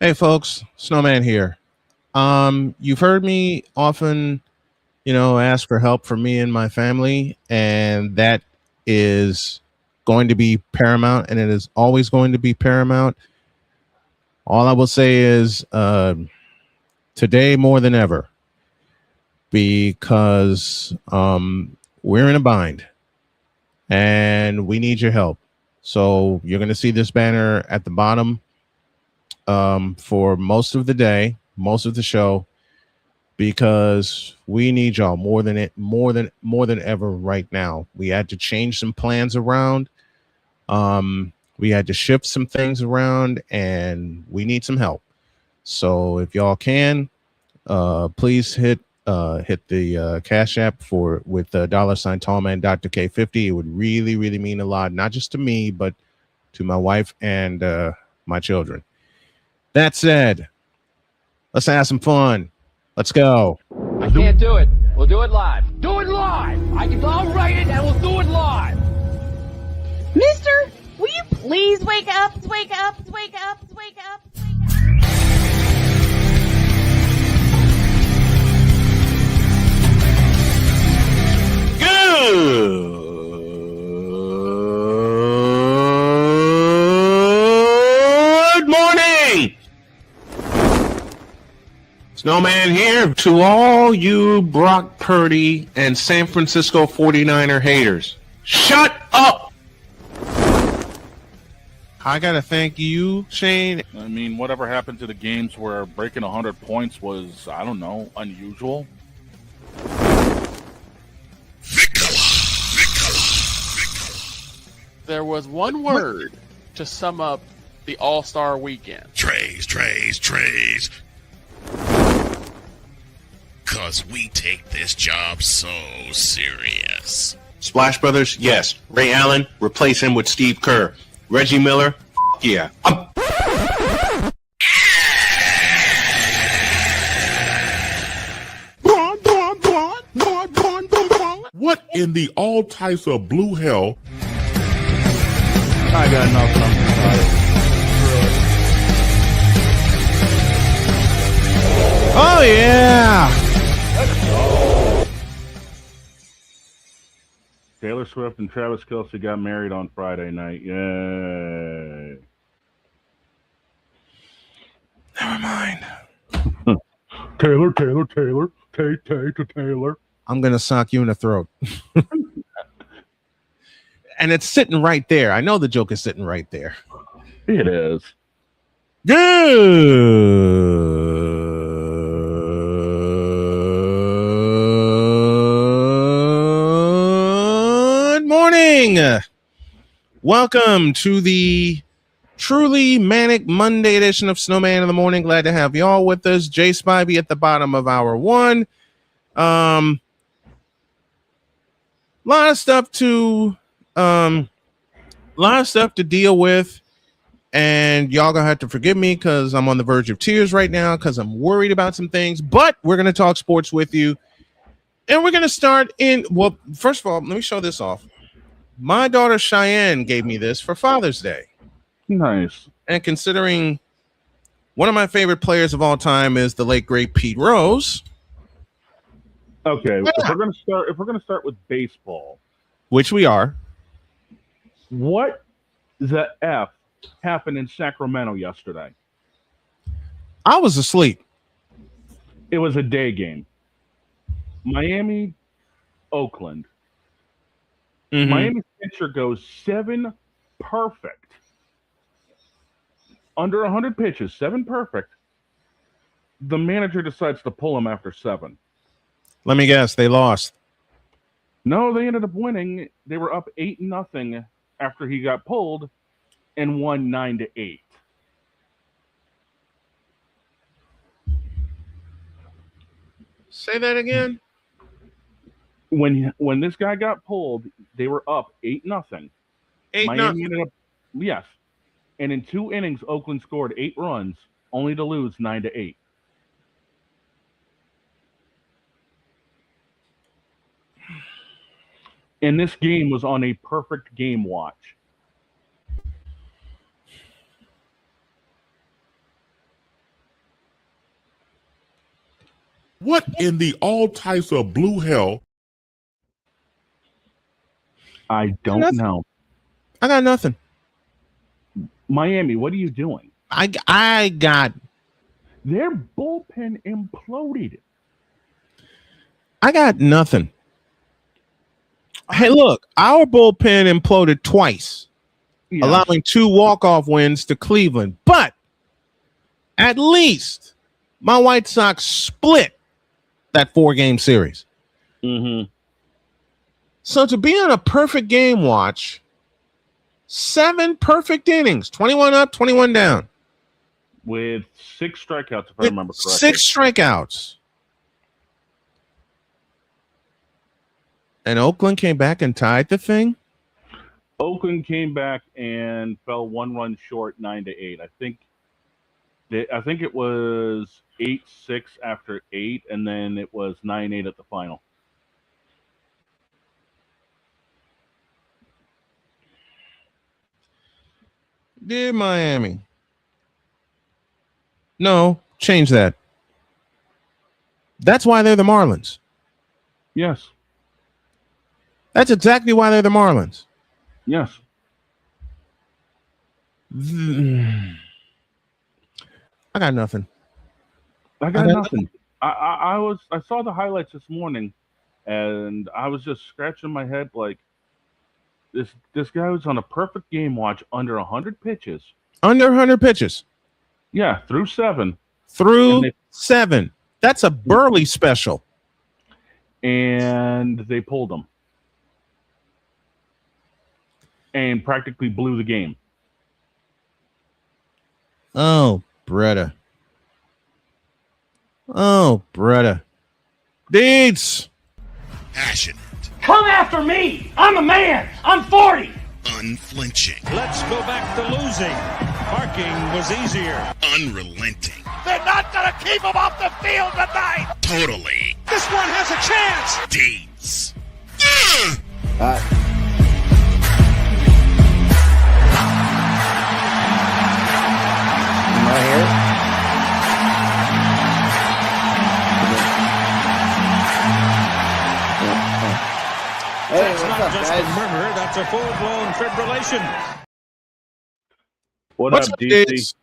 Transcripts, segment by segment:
Hey folks, Snowman here. You've heard me often, ask for help from me and my family, and that is going to be paramount, and it is always going to be paramount. All I will say is today more than ever, because we're in a bind and we need your help. So you're going to see this banner at the bottom for most of the day, most of the show, because we need y'all more than ever right now. We had to change some plans around. We had to shift some things around, and we need some help. So if y'all can, please hit the Cash App with $ Tallman Dr. K50. It would really, really mean a lot, not just to me, but to my wife and my children. That said, let's have some fun. Let's go. I can't do it. We'll do it live. Do it live. I'll write it and we'll do it live. Mister, will you please wake up? Wake up, wake up, wake up, wake up. Good morning. Snowman here to all you Brock Purdy and San Francisco 49er haters. Shut up! I gotta thank you, Shane. I mean, whatever happened to the games where breaking 100 points was, I don't know, unusual? There was one word to sum up the All-Star weekend. Trays. Cause we take this job so serious. Splash Brothers, yes. Ray Allen, replace him with Steve Kerr. Reggie Miller, yeah. What in the all types of blue hell? I got nothing. Oh, yeah. Taylor Swift and Travis Kelce got married on Friday night. Yay. Never mind. Taylor. Taylor. I'm going to sock you in the throat. And it's sitting right there. I know the joke is sitting right there. It is. Good morning. Welcome to the truly manic Monday edition of Snowman in the Morning. Glad to have y'all with us. Jay Spivey at the bottom of hour one. Lot of stuff to deal with, and y'all gonna have to forgive me because I'm on the verge of tears right now because I'm worried about some things, but we're gonna talk sports with you, and we're gonna start first of all, let me show this off. My daughter Cheyenne gave me this for Father's Day. Nice. And considering one of my favorite players of all time is the late great Pete Rose. Okay, if we're gonna start with baseball, which we are. What the F happened in Sacramento yesterday? I was asleep. It was a day game. Miami, Oakland. Mm-hmm. Miami's pitcher goes 7 perfect. Under 100 pitches, 7 perfect. The manager decides to pull him after 7. Let me guess, they lost. No, they ended up winning. They were up 8-0 after he got pulled and won 9-8. Say that again. When this guy got pulled, they were up 8-0. 8-0. Miami ended up, yes. And in 2 innings, Oakland scored 8 runs, only to lose 9-8. And this game was on a perfect game watch. What in the all types of blue hell? I don't know. I got nothing. Miami, what are you doing? I got Their bullpen imploded. I got nothing. Hey, look, our bullpen imploded twice, allowing 2 walk-off wins to Cleveland. But at least my White Sox split that 4-game series. Mm-hmm. So to be on a perfect game watch, 7 perfect innings, 21 up, 21 down. With 6 strikeouts, if I remember correctly. 6 strikeouts. And Oakland came back and tied the thing? Oakland came back and fell 1 run short, 9-8. I think it was 8-6 after 8, and then it was 9-8 at the final. Dear Miami. No, change that. That's why they're the Marlins. Yes. That's exactly why they're the Marlins. Yes. I got nothing. I got nothing. I saw the highlights this morning, and I was just scratching my head like this guy was on a perfect game watch under 100 pitches. Under 100 pitches. Yeah, through 7. Through 7. That's a Burley special. And they pulled him. And practically blew the game. Oh, Bretta. Oh, Bretta. DIETZ. Passionate. Come after me! I'm a man! I'm 40! Unflinching. Let's go back to losing. Parking was easier. Unrelenting. They're not going to keep him off the field tonight. Totally. This one has a chance. DIETZ. Am I here? Hey, That's what's not up, just guys? a murmur, that's a full-blown fibrillation. What's up, DC? DIETZ?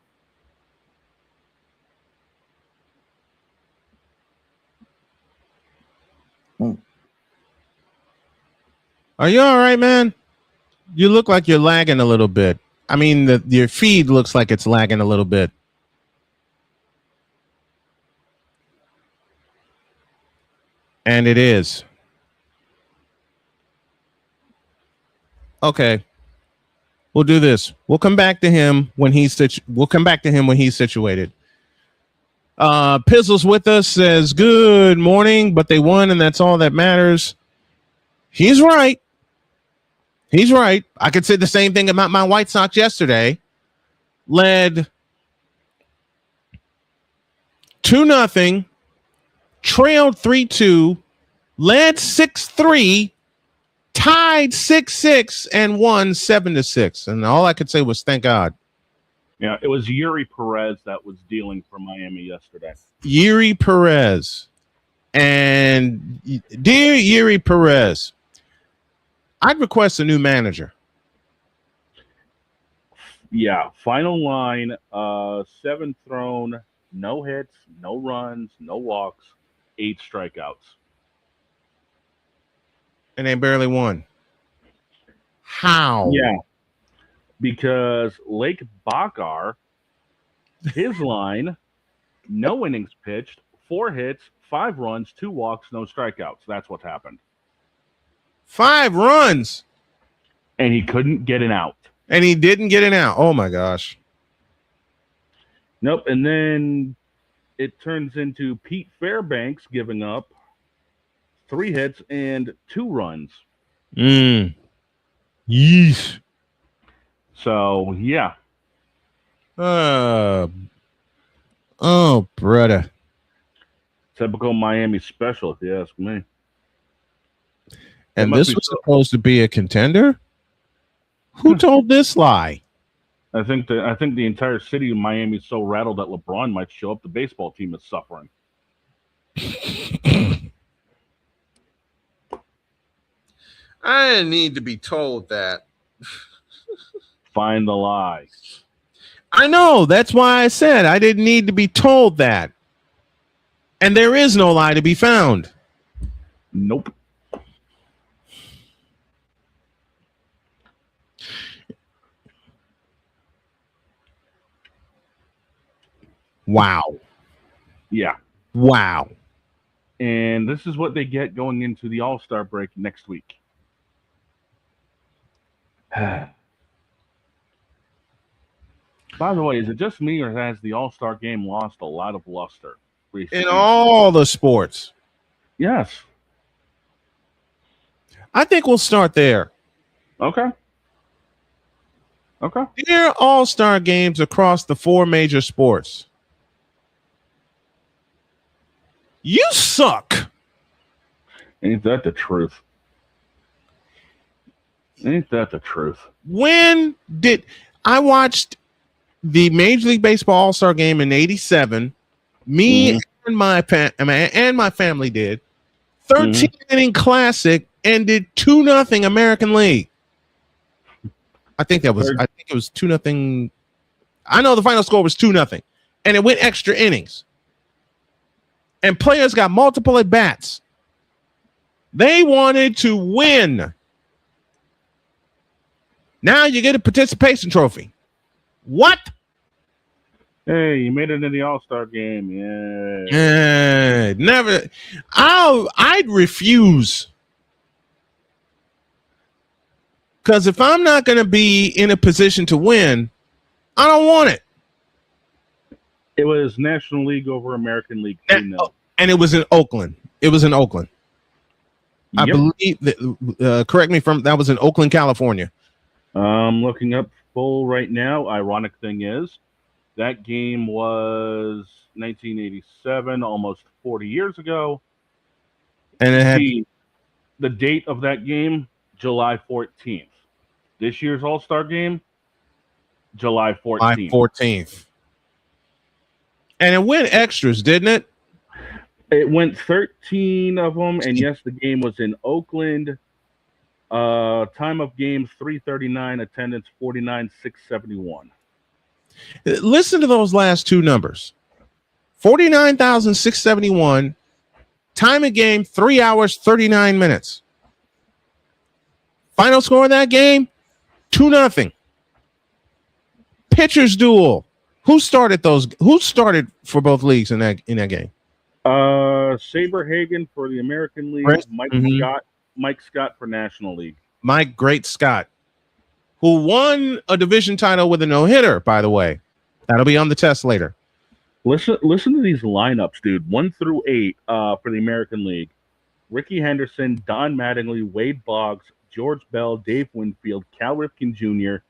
Are you all right, man? You look like you're lagging a little bit. I mean, your feed looks like it's lagging a little bit. And it is. Okay. We'll do this. We'll come back to him when he's situated. Pizzle's with us, says good morning, but they won and that's all that matters. He's right. He's right. I could say the same thing about my White Sox yesterday. Led 2-0, trailed 3-2, led 6-3, tied 6-6, and won 7-6. And all I could say was thank God. Yeah, it was Yuri Perez that was dealing for Miami yesterday. Yuri Perez. And dear Yuri Perez, I'd request a new manager. Yeah, final line, 7 thrown, no hits, no runs, no walks, 8 strikeouts. And they barely won. How? Yeah, because Lake Bakar, his line, no innings pitched, 4 hits, 5 runs, 2 walks, no strikeouts. That's what happened. 5 runs. And he couldn't get an out. And he didn't get an out. Oh, my gosh. Nope. And then it turns into Pete Fairbanks giving up 3 hits and 2 runs. Yeesh. So, yeah. Oh, brother. Typical Miami special, if you ask me. And this was supposed to be a contender? Who told this lie? I think the entire city of Miami is so rattled that LeBron might show up. The baseball team is suffering. I didn't need to be told that. Find the lie. I know. That's why I said I didn't need to be told that. And there is no lie to be found. Nope. Wow. Yeah. Wow. And this is what they get going into the All-Star break next week. By the way, is it just me, or has the All-Star game lost a lot of luster recently? In all the sports. Yes. I think we'll start there. Okay. Okay. There are all-star games across the 4 major sports. You suck. Ain't that the truth? Ain't that the truth? When did I watched the Major League Baseball All-Star game in '87? Me and my family did. 13-inning classic ended 2-0 American League. I think it was 2-0. I know the final score was 2-0, and it went extra innings. And players got multiple at bats. They wanted to win. Now you get a participation trophy. What? Hey, you made it in the All-Star game. Yeah. Never. I'd refuse. Because if I'm not going to be in a position to win, I don't want it. It was National League over American League 2-0. And it was in Oakland. It was in Oakland. I Yep. believe that, correct me from, that was in Oakland, California. I'm looking up full right now. Ironic thing is, that game was 1987, almost 40 years ago. And it had The date of that game, July 14th. This year's All-Star game, July 14th. 14th. And it went extras, didn't it? It went 13 of them, and yes, the game was in Oakland. Time of game 3:39, attendance 49,671. Listen to those last two numbers. 49,671. Time of game 3 hours 39 minutes. Final score of that game 2-0. Pitchers duel. Who started those? Who started for both leagues in that game? Saberhagen for the American League, Right. Mike Scott for National League. Mike Great Scott, who won a division title with a no-hitter, by the way. That'll be on the test later. Listen to these lineups, dude. 1 through 8 for the American League. Ricky Henderson, Don Mattingly, Wade Boggs, George Bell, Dave Winfield, Cal Ripken Jr.,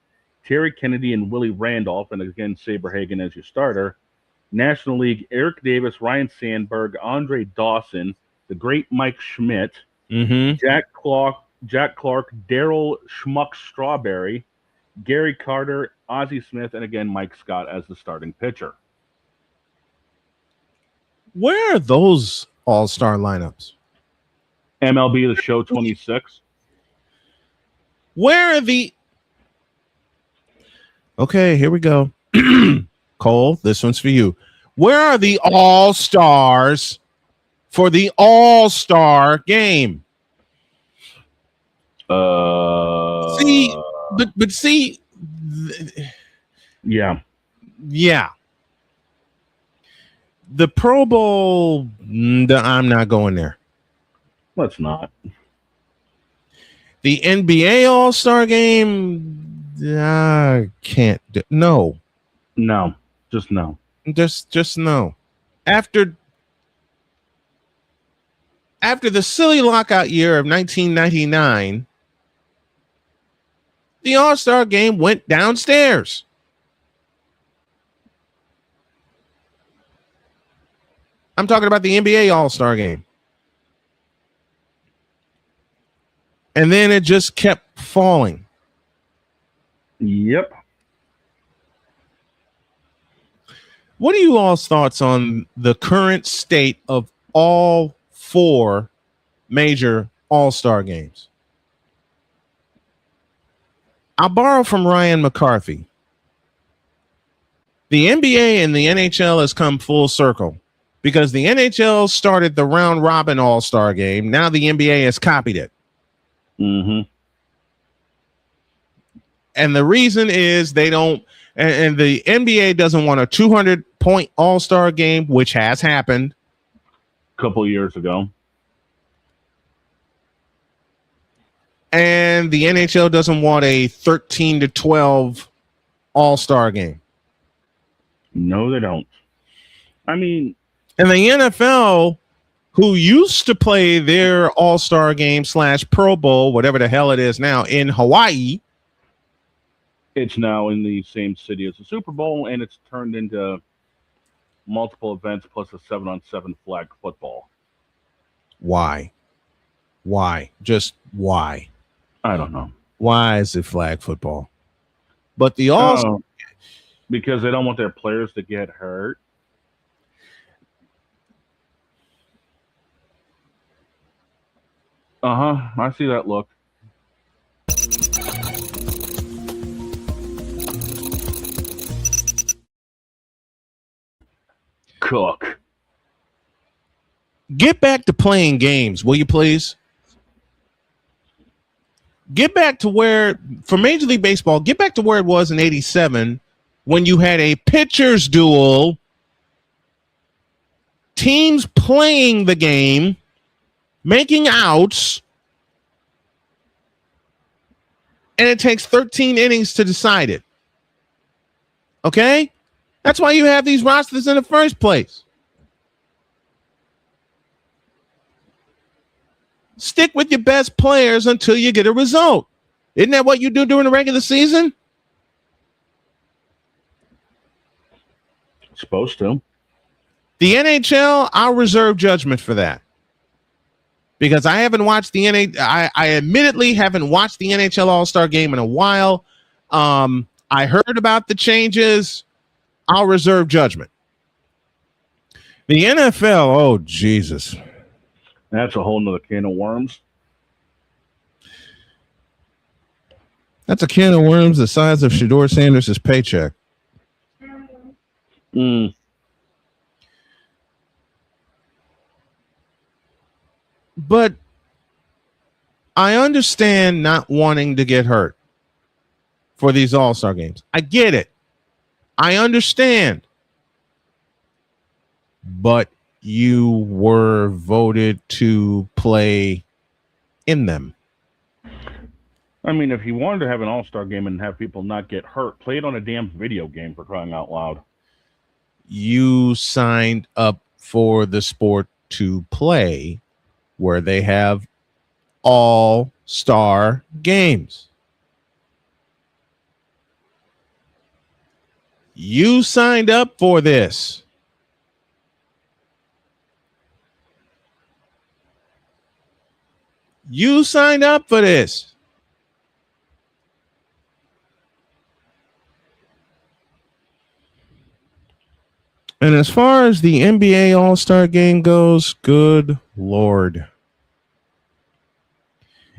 Terry Kennedy, and Willie Randolph, and again, Saberhagen as your starter. National League, Eric Davis, Ryan Sandberg, Andre Dawson, the great Mike Schmidt, Jack Clark, Daryl Schmuck Strawberry, Gary Carter, Ozzie Smith, and again, Mike Scott as the starting pitcher. Where are those all-star lineups? MLB The Show 26. Where are the... Okay, here we go. Cole, this one's for you. Where are the all-stars for the all-star game? See, but see... Yeah. The Pro Bowl, I'm not going there. Let's not. The NBA All-Star Game, I can't. No. Just no. Just no. After the silly lockout year of 1999, the All-Star Game went downstairs. I'm talking about the NBA All-Star Game. And then it just kept falling. Yep. What are you all's thoughts on the current state of all 4 major All-Star games. I'll borrow from Ryan McCarthy. The NBA and the NHL has come full circle because the NHL started the round robin All-Star game. Now the NBA has copied it. Mm-hmm. And the reason is they don't, and the NBA doesn't want a 200-point All-Star game, which has happened A couple years ago. And the NHL doesn't want a 13-12 All-Star game. No, they don't. I mean, and the NFL, who used to play their All-Star game / Pro Bowl, whatever the hell it is now, in Hawaii, it's now in the same city as the Super Bowl, and it's turned into multiple events plus a 7-on-7 flag football. Why? Just why? I don't know. Why is it flag football? But the because they don't want their players to get hurt. I see that look. Cook. Get back to playing games, will you please? Get back to where, for Major League Baseball, get back to where it was in '87 when you had a pitcher's duel, teams playing the game, making outs, and it takes 13 innings to decide it. Okay? That's why you have these rosters in the first place. Stick with your best players until you get a result. Isn't that what you do during the regular season? Supposed to. The NHL, I'll reserve judgment for that. Because I haven't watched the NHL. I admittedly haven't watched the NHL All-Star Game in a while. I heard about the changes. I'll reserve judgment. The NFL, oh, Jesus. That's a whole nother can of worms. That's a can of worms the size of Shedeur Sanders' paycheck. But I understand not wanting to get hurt for these All-Star games. I get it. I understand. But you were voted to play in them. I mean, if you wanted to have an all-star game and have people not get hurt, play it on a damn video game, for crying out loud. You signed up for the sport to play where they have all-star games. You signed up for this. You signed up for this. And as far as the NBA All-Star Game goes, good Lord.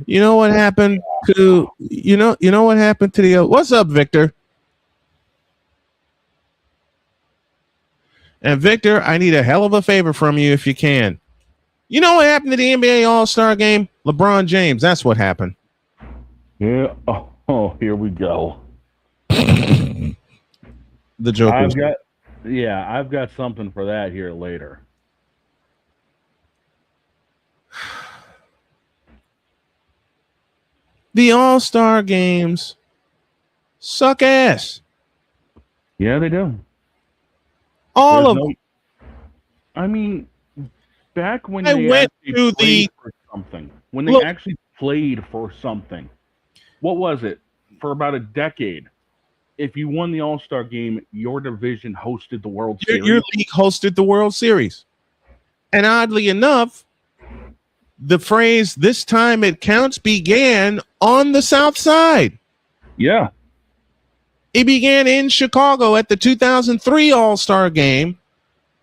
You know what happened to what happened to the what's up, Victor? And Victor, I need a hell of a favor from you if you can. You know what happened to the NBA All-Star Game? LeBron James. That's what happened. Yeah. Oh, here we go. The joke. I've got something for that here later. The All-Star Games suck ass. Yeah, they do. All of them. I mean, back when I they went actually to played for something, when they actually played for something, what was it? For about a decade, if you won the All-Star Game, your division hosted the World Series. Your league hosted the World Series. And oddly enough, the phrase "this time it counts" began on the South Side. Yeah. It began in Chicago at the 2003 All-Star Game,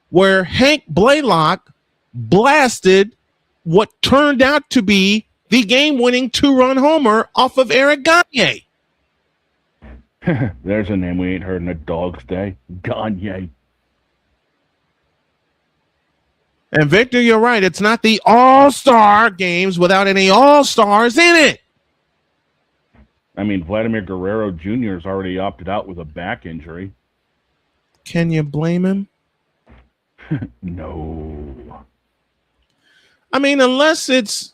where Hank Blaylock blasted what turned out to be the game-winning 2-run homer off of Eric Gagne. There's a name we ain't heard in a dog's day. Gagne. And Victor, you're right. It's not the all-star games without any all-stars in it. I mean, Vladimir Guerrero Jr. has already opted out with a back injury. Can you blame him? No. I mean, unless it's...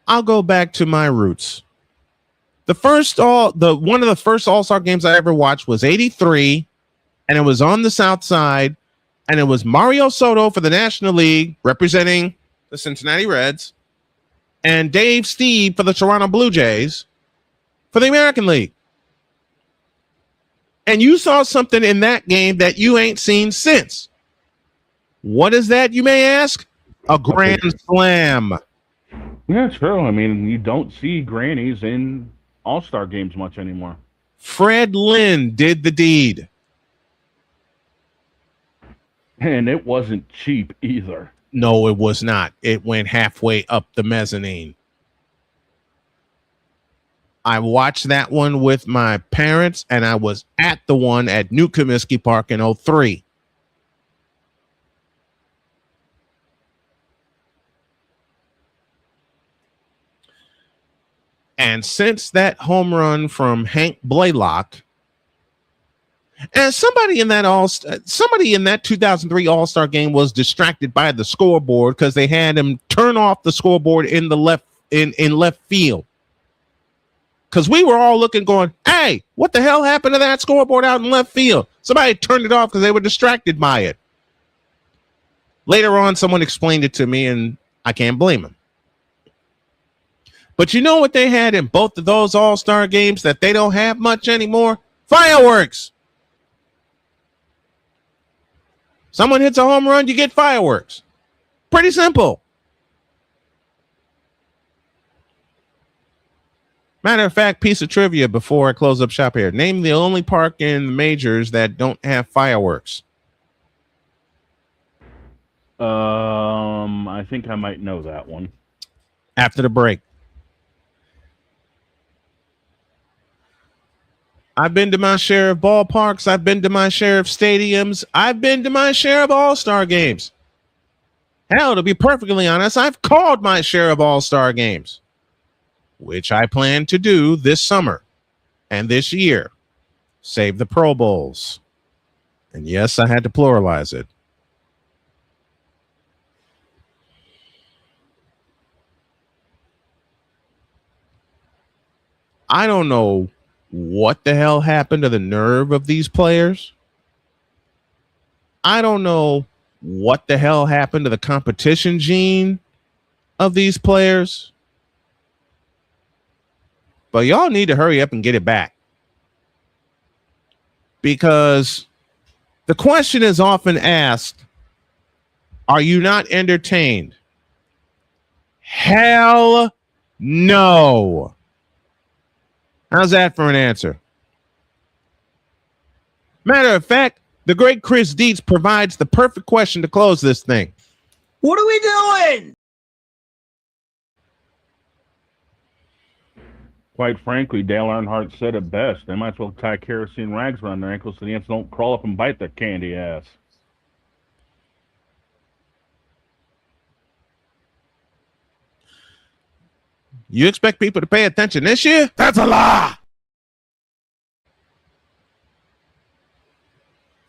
I'll go back to my roots. One of the first All-Star games I ever watched was 83, and it was on the South Side, and it was Mario Soto for the National League representing the Cincinnati Reds, and Dave Steve for the Toronto Blue Jays for the American League. And you saw something in that game that you ain't seen since. What is that, you may ask? A grand slam. Yeah, true. I mean, you don't see grannies in all-star games much anymore. Fred Lynn did the deed. And it wasn't cheap either. No, it was not. It went halfway up the mezzanine. I watched that one with my parents, and I was at the one at New Comiskey Park in 2003. And since that home run from Hank Blaylock, and somebody in that 2003 All-Star game was distracted by the scoreboard because they had him turn off the scoreboard in left field. Because we were all looking, going, "Hey, what the hell happened to that scoreboard out in left field?" Somebody turned it off because they were distracted by it. Later on, someone explained it to me, and I can't blame them. But you know what they had in both of those All-Star games that they don't have much anymore? Fireworks. Someone hits a home run, you get fireworks. Pretty simple. Matter of fact, piece of trivia before I close up shop here. Name the only park in the majors that don't have fireworks. I think I might know that one. After the break. I've been to my share of ballparks. I've been to my share of stadiums. I've been to my share of all-star games. Hell, to be perfectly honest, I've called my share of all-star games, which I plan to do this summer and this year. Save the Pro Bowls. And yes, I had to pluralize it. I don't know what the hell happened to the nerve of these players. I don't know what the hell happened to the competition gene of these players. But y'all need to hurry up and get it back. Because the question is often asked, are you not entertained? Hell no. How's that for an answer? Matter of fact, the great Chris Dietz provides the perfect question to close this thing. What are we doing? Quite frankly, Dale Earnhardt said it best. They might as well tie kerosene rags around their ankles so the ants don't crawl up and bite their candy ass. You expect people to pay attention this year? That's a lie.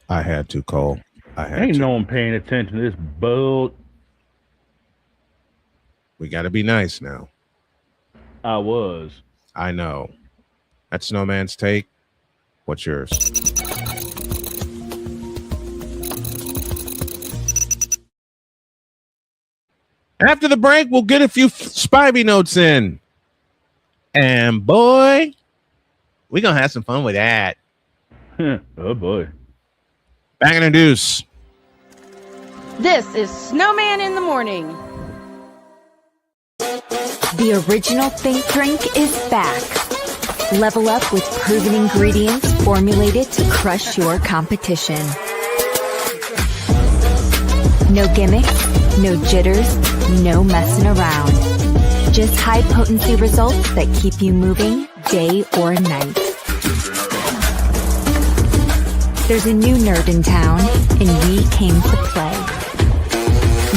I had to, Cole. Ain't no one paying attention to this boat. We got to be nice now. I was. I know. That's Snowman's take. What's yours? After the break, we'll get a few Spivey Notes in. And boy, we're going to have some fun with that. Oh, boy. Back in the deuce. This is Snowman in the Morning. The original Think Drink is back. Level up with proven ingredients formulated to crush your competition. No gimmicks, no jitters, no messing around. Just high-potency results that keep you moving day or night. There's a new nerd in town, and we came to play.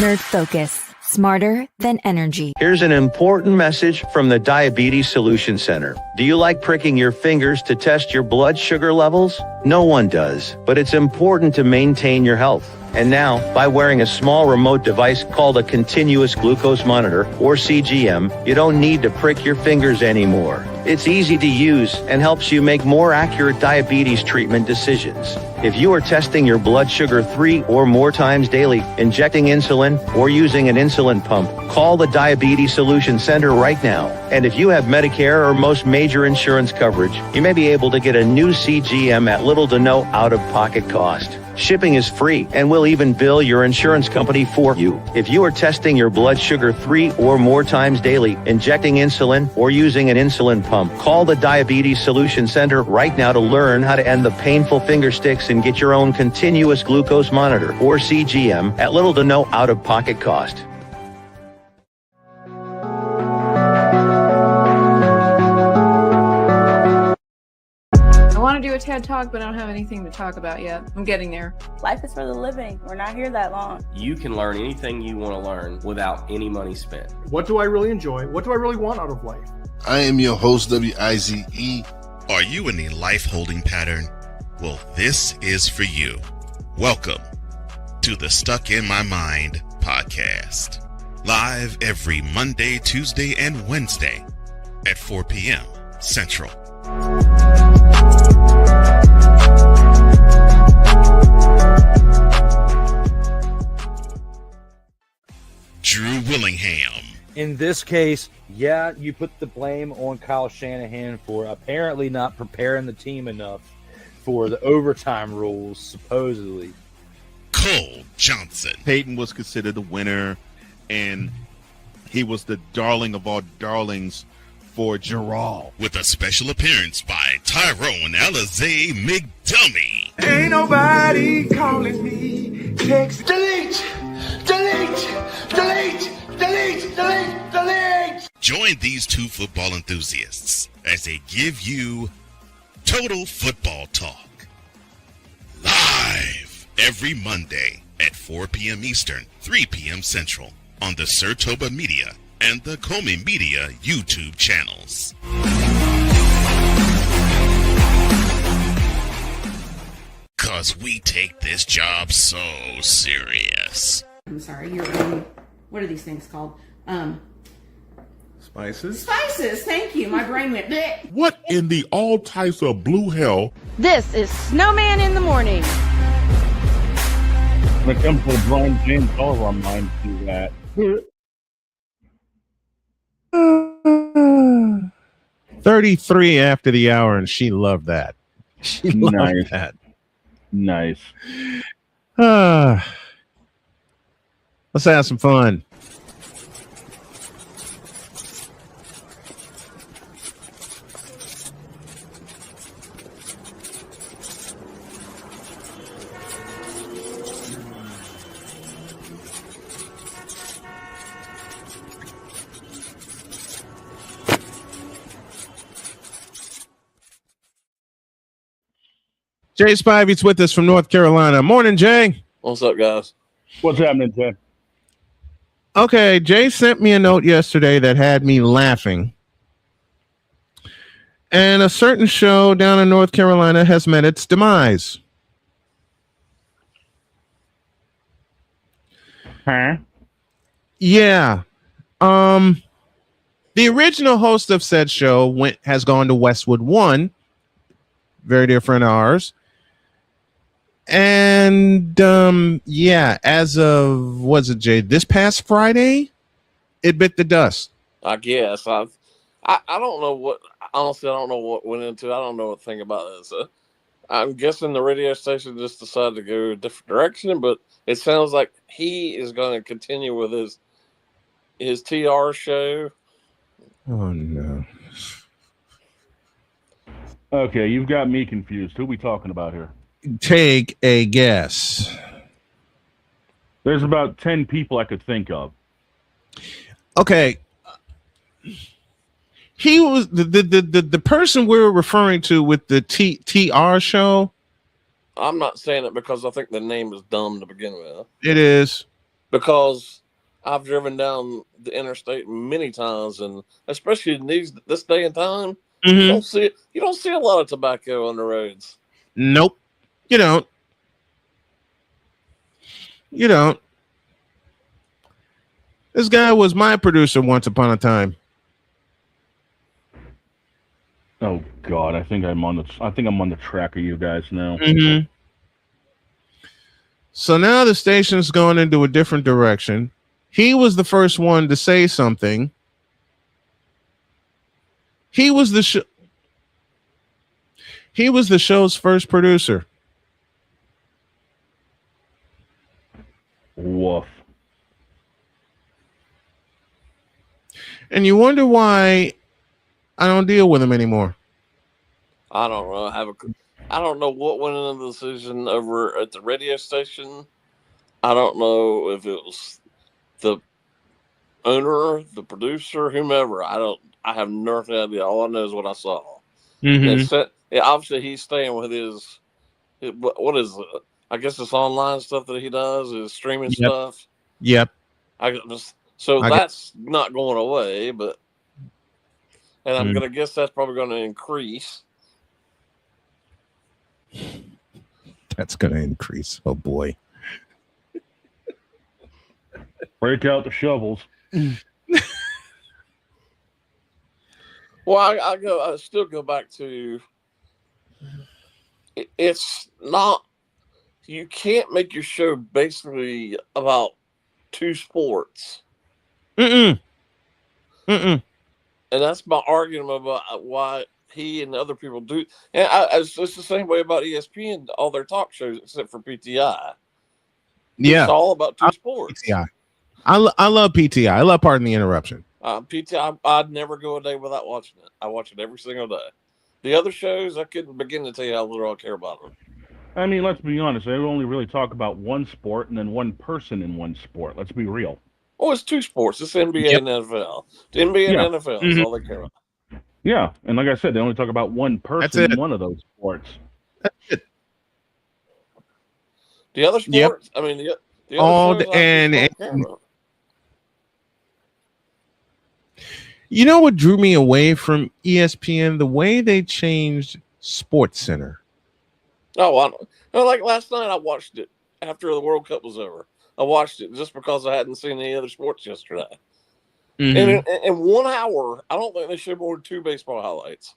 Nerd Focus. Smarter than energy. Here's an important message from the Diabetes Solution Center. Do you like pricking your fingers to test your blood sugar levels? No one does, but it's important to maintain your health. And now, by wearing a small remote device called a continuous glucose monitor, or CGM, you don't need to prick your fingers anymore. It's easy to use and helps you make more accurate diabetes treatment decisions. If you are testing your blood sugar 3 or more times daily, injecting insulin, or using an insulin pump, call the Diabetes Solution Center right now. And if you have Medicare or most major insurance coverage, you may be able to get a new CGM at little to no out-of-pocket cost. Shipping is free and will even bill your insurance company for you. If you are testing your blood sugar 3 or more times daily, injecting insulin, or using an insulin pump, call the Diabetes Solution Center right now to learn how to end the painful finger sticks and get your own continuous glucose monitor, or CGM, at little to no out-of-pocket cost. I want to do a TED Talk, but I don't have anything to talk about yet. I'm getting there. Life is for the living. We're not here that long. You can learn anything you want to learn without any money spent. What do I really enjoy? What do I really want out of life? I am your host, WIZE. Are you in a life holding pattern? Well, this is for you. Welcome to the Stuck in My Mind podcast. Live every Monday, Tuesday, and Wednesday at 4 p.m. Central. Drew Willingham. In this case, yeah, you put the blame on Kyle Shanahan for apparently not preparing the team enough for the overtime rules, supposedly. Cole Johnson. Peyton was considered the winner, and he was the darling of all darlings for Gerald. With a special appearance by Tyrone Alizé McDummy. Ain't nobody calling me. Text delete, delete, delete, delete, delete, delete. Join these two football enthusiasts as they give you Total Football Talk. Live every Monday at 4 p.m. Eastern, 3 p.m. Central on the Sertoba Media and the Comey Media YouTube channels. Cause we take this job so serious. I'm sorry, what are these things called? Spices? Spices, thank you. My brain went bleh. What in the all types of blue hell? This is Snowman in the morning. When it comes to LeBron James, all of our minds do that. 33 after the hour, and she loved that. She loved that. Nice. Let's have some fun. Jay Spivey's with us from North Carolina. Morning, Jay. What's up, guys? What's happening, Jay? Okay, Jay sent me a note yesterday that had me laughing. And a certain show down in North Carolina has met its demise. Huh? Yeah. The original host of said show has gone to Westwood One, very dear friend of ours. And yeah, as of Jay, this past Friday, it bit the dust. I guess I don't know what. Honestly, I don't know what went into it. I don't know a thing about this. I'm guessing the radio station just decided to go a different direction, but it sounds like he is going to continue with his TR show. Oh no. Okay, you've got me confused. Who are we talking about here? Take a guess. There's about 10 people I could think of. Okay. He was the person we're referring to with the TR show. I'm not saying it because I think the name is dumb to begin with. It is. Because I've driven down the interstate many times, and especially in this day and time, you don't see a lot of tobacco on the roads. Nope. You don't. You don't. This guy was my producer once upon a time. Oh God, I think I'm on the track of you guys now. Mm-hmm. So now the station's going into a different direction. He was the first one to say something. He was the show's first producer. Woof. And you wonder why I don't deal with him anymore. I don't know. I don't know what went into the decision over at the radio station. I don't know if it was the owner, the producer, whomever. I have no idea. All I know is what I saw. Mm-hmm. Obviously, he's staying with his what is it? I guess it's online stuff that he does, his streaming stuff. Yep. That's not going away, and I'm going to guess that's probably going to increase. That's going to increase. Oh boy. Break out the shovels. Well, I still go back to it's not. You can't make your show basically about two sports. And that's my argument about why he and other people do. And it's the same way about ESPN, all their talk shows except for PTI. Yeah, it's all about two sports. PTI. I love PTI. I love Pardon the Interruption. PTI, I'd never go a day without watching it. I watch it every single day. The other shows, I couldn't begin to tell you how little I care about them. I mean, let's be honest. They only really talk about one sport and then one person in one sport. Let's be real. Oh, it's two sports. It's NBA and NFL. The NBA and NFL is all they care about. Yeah, and like I said, they only talk about one person in one of those sports. That's it. The other sports, I mean, the other shows and you know what drew me away from ESPN? The way they changed SportsCenter. Oh, I don't. Like last night, I watched it after the World Cup was over. I watched it just because I hadn't seen any other sports yesterday. And in 1 hour, I don't think they showed more than 2 baseball highlights.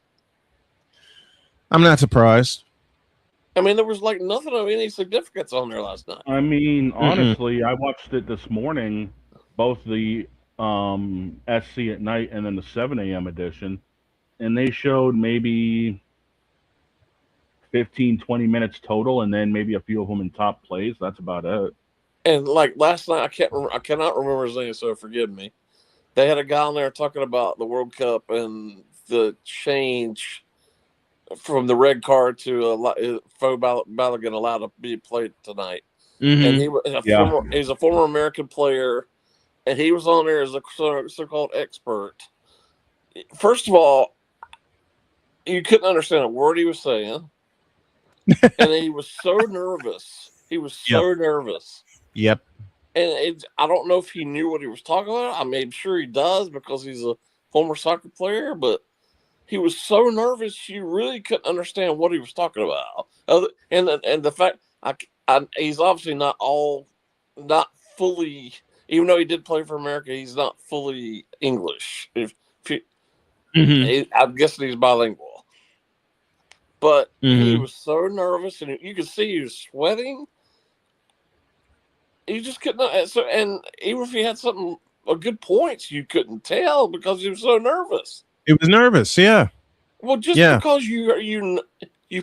I'm not surprised. I mean, there was like nothing of any significance on there last night. I mean, honestly, I watched it this morning, both the SC at night and then the 7 a.m. edition, and they showed maybe 15, 20 minutes total, and then maybe a few of them in top plays. That's about it. And like last night, I cannot remember his name, so forgive me. They had a guy on there talking about the World Cup and the change from the red card to Balogun allowed to be played tonight. And he's a former American player, and he was on there as a so-called expert. First of all, you couldn't understand a word he was saying, and he was so nervous. He was so nervous. Yep. And I don't know if he knew what he was talking about. I mean, I'm sure he does because he's a former soccer player, but he was so nervous you really couldn't understand what he was talking about. And the fact he's obviously not fully, even though he did play for America, he's not fully English. I'm guessing he's bilingual. But he was so nervous, and you could see he was sweating. You just couldn't. And even if he had good points, you couldn't tell because he was so nervous. It was nervous, yeah. Well, just because you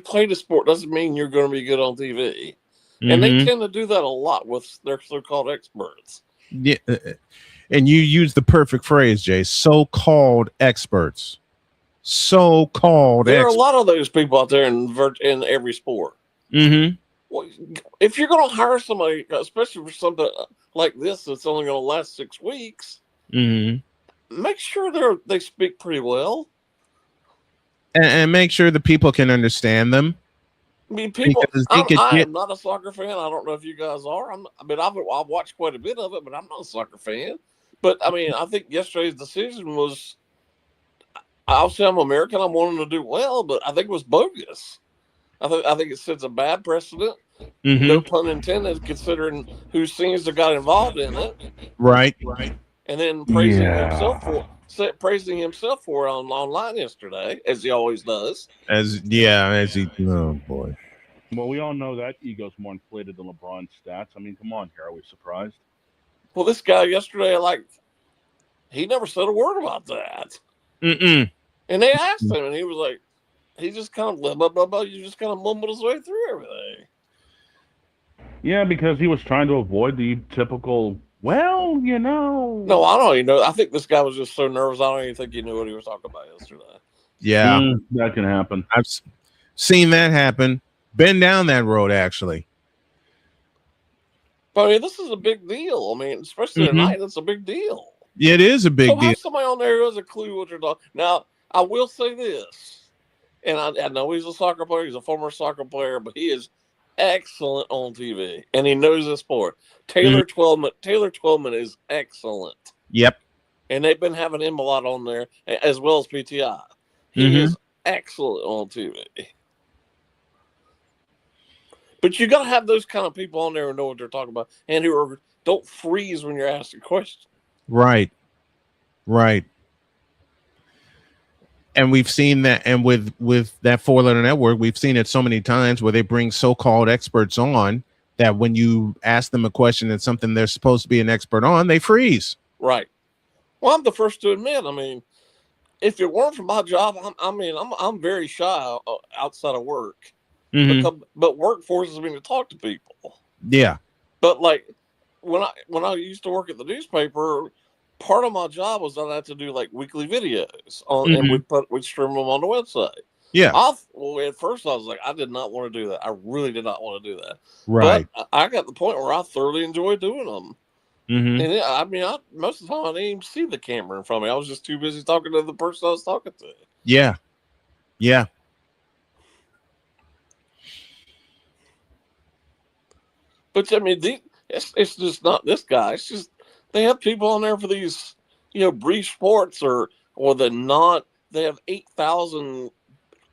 played a sport doesn't mean you're going to be good on TV, and they tend to do that a lot with their so-called experts. Yeah, and you use the perfect phrase, Jay. So-called experts. So-called. There are a lot of those people out there in every sport. Mm-hmm. Well, if you're going to hire somebody, especially for something like this that's only going to last 6 weeks, make sure they speak pretty well. And make sure the people can understand them. I mean, I am not a soccer fan. I don't know if you guys are. I've watched quite a bit of it, but I'm not a soccer fan. But I mean, I think yesterday's decision was. I'll say I'm American. I'm wanting to do well, but I think it was bogus. I think it sets a bad precedent. No pun intended, considering who seems to got involved in it. Right. And then praising himself for it online yesterday, as he always does. As he. Oh boy. Well, we all know that ego's more inflated than LeBron's stats. I mean, come on here. Are we surprised? Well, this guy yesterday, he never said a word about that. And they asked him, and he was like, he just kind of blah, blah, blah, you just kind of mumbled his way through everything. Yeah, because he was trying to avoid the typical, well, you know. No, I don't even know. I think this guy was just so nervous. I don't even think he knew what he was talking about yesterday. Yeah. That can happen. I've seen that happen. Been down that road, actually. But I mean, this is a big deal. I mean, especially tonight, it's a big deal. It is a big deal. Have somebody on there who has a clue what you're talking. Now, I will say this, and I know he's a soccer player. He's a former soccer player, but he is excellent on TV, and he knows the sport. Taylor Twellman is excellent. Yep. And they've been having him a lot on there, as well as PTI. He is excellent on TV. But you got to have those kind of people on there who know what they're talking about, and who don't freeze when you're asked a question. Right. And we've seen that, and with that 4-letter network, we've seen it so many times where they bring so-called experts on that when you ask them a question that's something they're supposed to be an expert on, they freeze. Right. Well, I'm the first to admit, I mean, if it weren't for my job, I'm very shy outside of work. But work forces me to talk to people. Yeah. But like when I used to work at the newspaper, part of my job was that I had to do like weekly videos on, and we'd stream them on the website. Yeah. At first I was like, I did not want to do that. I really did not want to do that. Right. But I got to the point where I thoroughly enjoyed doing them. And most of the time I didn't even see the camera in front of me. I was just too busy talking to the person I was talking to. Yeah. But I mean, it's just not this guy. It's just they have people on there for these, brief sports or they have 8,000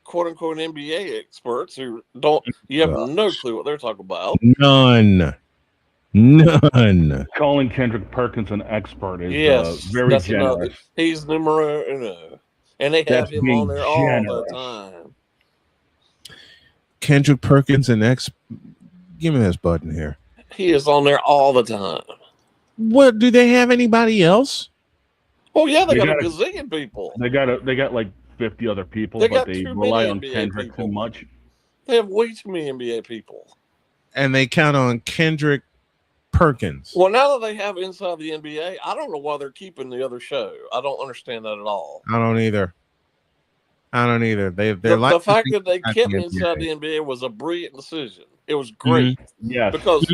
quote unquote NBA experts who you have no clue what they're talking about. None. Calling Kendrick Perkins an expert is very generous. He's numero uno. And they have him on there all the time. Kendrick Perkins and give me this button here. He is on there all the time. What, do they have anybody else? Oh yeah, they got a gazillion people. They got like 50 other people, but they rely on Kendrick too much. They have way too many NBA people. And they count on Kendrick Perkins. Well, now that they have Inside the NBA, I don't know why they're keeping the other show. I don't understand that at all. I don't either. The fact that they kept Inside the NBA was a brilliant decision. It was great. Yes. Because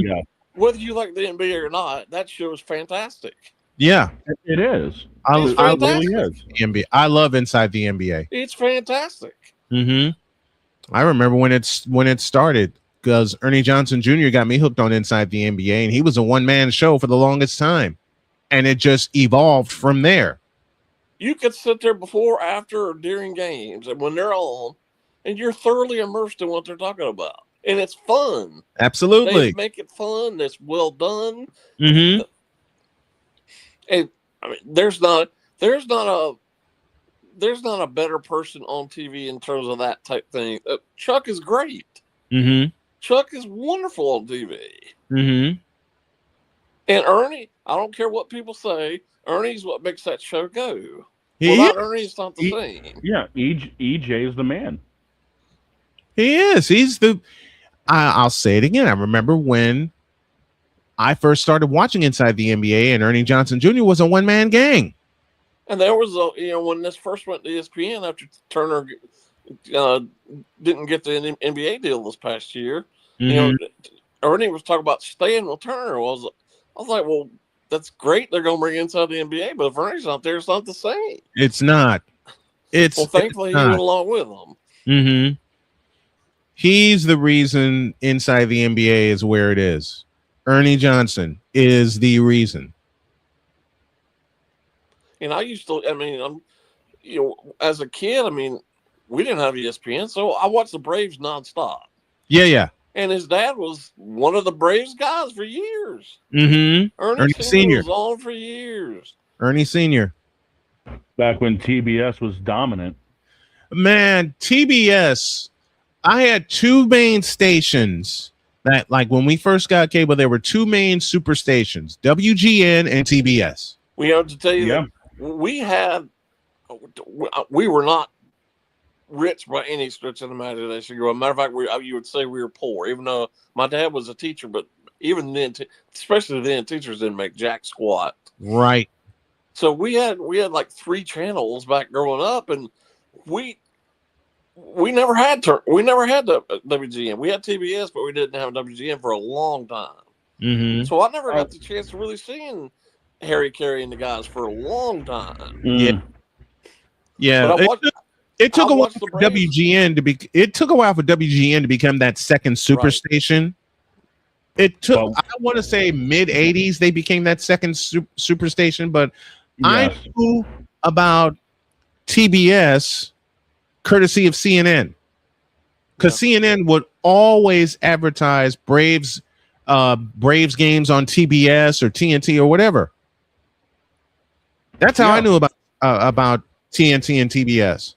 whether you like the NBA or not, that show is fantastic. Yeah. It is. I really is. NBA. I love Inside the NBA. It's fantastic. I remember when it started, because Ernie Johnson Jr. got me hooked on Inside the NBA, and he was a one-man show for the longest time. And it just evolved from there. You could sit there before, after, or during games, and when they're on, and you're thoroughly immersed in what they're talking about. And it's fun. Absolutely. They make it fun. It's well done. And I mean, there's not a better person on TV in terms of that type thing. Chuck is great. Chuck is wonderful on TV. And Ernie, I don't care what people say, Ernie's what makes that show go. Without Ernie, it's not the same. Yeah, EJ is the man. He is. He's the. I'll say it again. I remember when I first started watching Inside the NBA, and Ernie Johnson Jr. was a one-man gang. And there was when this first went to ESPN after Turner didn't get the NBA deal this past year. Mm-hmm. You know, Ernie was talking about staying with Turner. I was like, well, that's great. They're going to bring inside the NBA, but if Ernie's not there, it's not the same. It's not. Well, thankfully, he went along with them. Mm-hmm. He's the reason inside the NBA is where it is. Ernie Johnson is the reason. And I used to, as a kid, we didn't have ESPN, so I watched the Braves nonstop. Yeah. And his dad was one of the Braves guys for years. Mm-hmm. Ernie Sr. was on for years. Ernie Sr. Back when TBS was dominant. Man, TBS, I had two main stations that, like, when we first got cable, there were two main super stations, WGN and TBS. We have to tell you that we were not rich by any stretch of the imagination. As a matter of fact, you would say we were poor, even though my dad was a teacher, but even then, especially then, teachers didn't make jack squat. Right. So we had like 3 channels back growing up, and we never had the WGN. We had TBS, but we didn't have WGN for a long time. Mm-hmm. So I never got the chance to really see Harry Carey and the guys for a long time. Yeah. It took a while for WGN to be. It took a while for WGN to become that second super station. It took. I want to say mid '80s they became that second super station, but I knew about TBS courtesy of CNN, because CNN would always advertise Braves games on TBS or TNT or whatever. That's how I knew about TNT and TBS.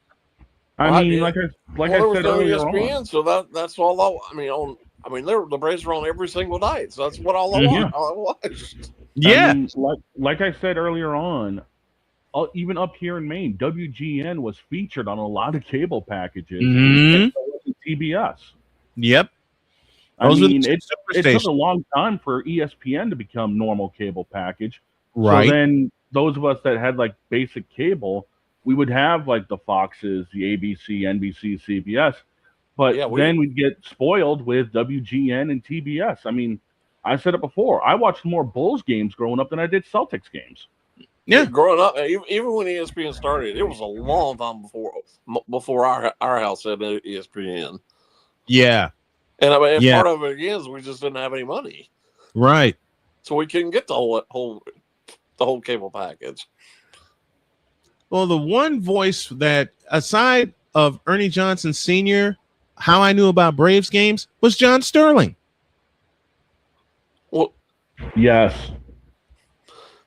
I mean, like I said earlier on. So that's all. The Braves were on every single night, so that's what all I watched. Yeah, I mean, like I said earlier on, even up here in Maine, WGN was featured on a lot of cable packages. TBS. Yep. It took a long time for ESPN to become normal cable package. Right. So then those of us that had like basic cable, we would have like the Foxes, the ABC, NBC, CBS, but then we'd get spoiled with WGN and TBS. I mean, I said it before. I watched more Bulls games growing up than I did Celtics games. Yeah, growing up, even when ESPN started, it was a long time before our house had ESPN. Yeah, and part of it is we just didn't have any money, right? So we couldn't get the whole cable package. Well, the one voice that, aside of Ernie Johnson Sr., how I knew about Braves games was John Sterling. Well, yes.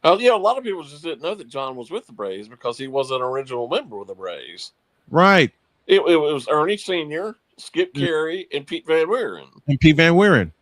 A lot of people just didn't know that John was with the Braves because he was an original member of the Braves. Right. It was Ernie Sr., Skip Carey, and Pete Van Wieren.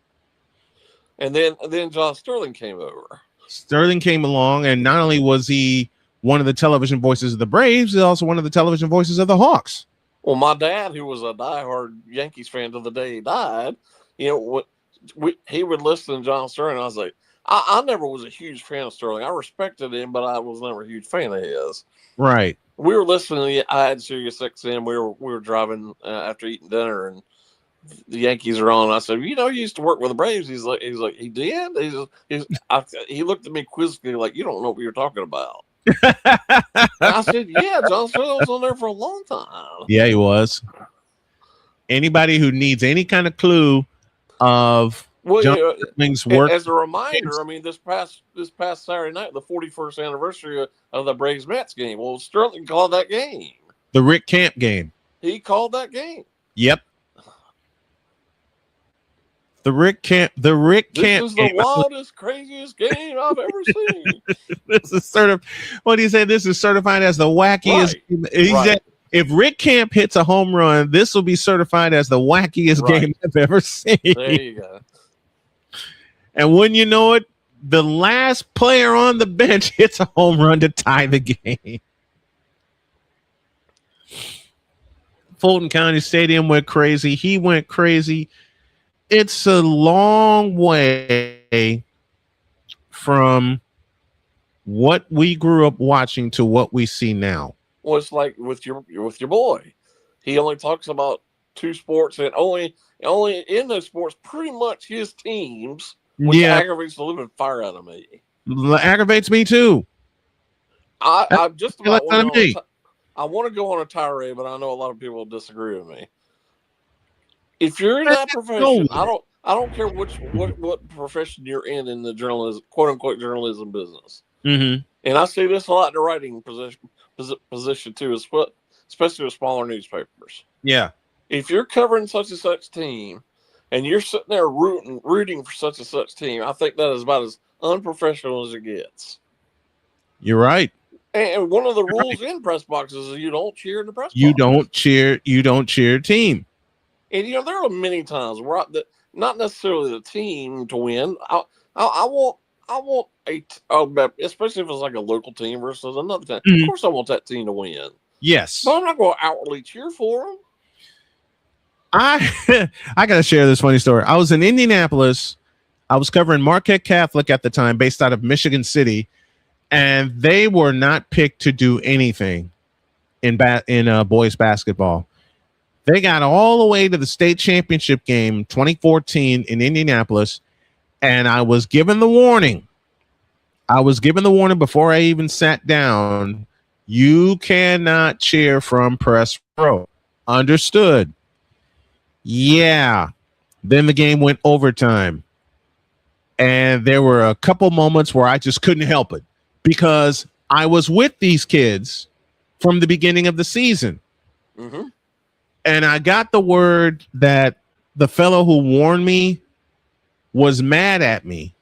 And then John Sterling came over. Sterling came along, and not only was he one of the television voices of the Braves, he's also one of the television voices of the Hawks. Well, my dad, who was a diehard Yankees fan to the day he died, he would listen to John Sterling. And I was like, I never was a huge fan of Sterling. I respected him, but I was never a huge fan of his. Right. We were listening. I had Sirius XM. We were driving after eating dinner, and the Yankees are on. I said, he used to work with the Braves. He's like, he did. He looked at me quizzically, like, you don't know what you're talking about. I said, yeah, John Sterling was on there for a long time. Yeah, he was. Anybody who needs any kind of clue of John Sterling's work, as a reminder, this past Saturday night, the 41st anniversary of the Braves Mets game. Well, Sterling called that game. The Rick Camp game. He called that game. Yep. The Rick Camp. This is the wildest, craziest game I've ever seen. This is what do you say? This is certified as the wackiest. Right. He said, if Rick Camp hits a home run, this will be certified as the wackiest game I've ever seen. There you go. And when you know it, the last player on the bench hits a home run to tie the game. Fulton County Stadium went crazy. He went crazy. It's a long way from what we grew up watching to what we see now. Well, it's like with your boy. he only talks about 2 sports, and only in those sports, pretty much his teams, which aggravates the living fire out of me. Aggravates me too. I just about want to I want to go on a tirade, but I know a lot of people will disagree with me. If you're in that profession, I don't care what profession you're in the journalism, quote unquote journalism business. Mm-hmm. And I see this a lot in the writing position too, especially with smaller newspapers. Yeah. If you're covering such and such team, and you're sitting there rooting for such and such team, I think that is about as unprofessional as it gets. You're right. And one of the rules in press boxes is you don't cheer in the press box. You don't cheer team. And there are many times where not necessarily the team to win. I want especially if it's like a local team versus another team. Mm-hmm. Of course, I want that team to win. Yes, but I'm not going to outwardly cheer for them. I got to share this funny story. I was in Indianapolis. I was covering Marquette Catholic at the time, based out of Michigan City, and they were not picked to do anything in boys basketball. They got all the way to the state championship game 2014 in Indianapolis, and I was given the warning. Before I even sat down. You cannot cheer from press row. Understood. Yeah. Then the game went overtime. And there were a couple moments where I just couldn't help it because I was with these kids from the beginning of the season. Mm-hmm. And I got the word that the fellow who warned me was mad at me.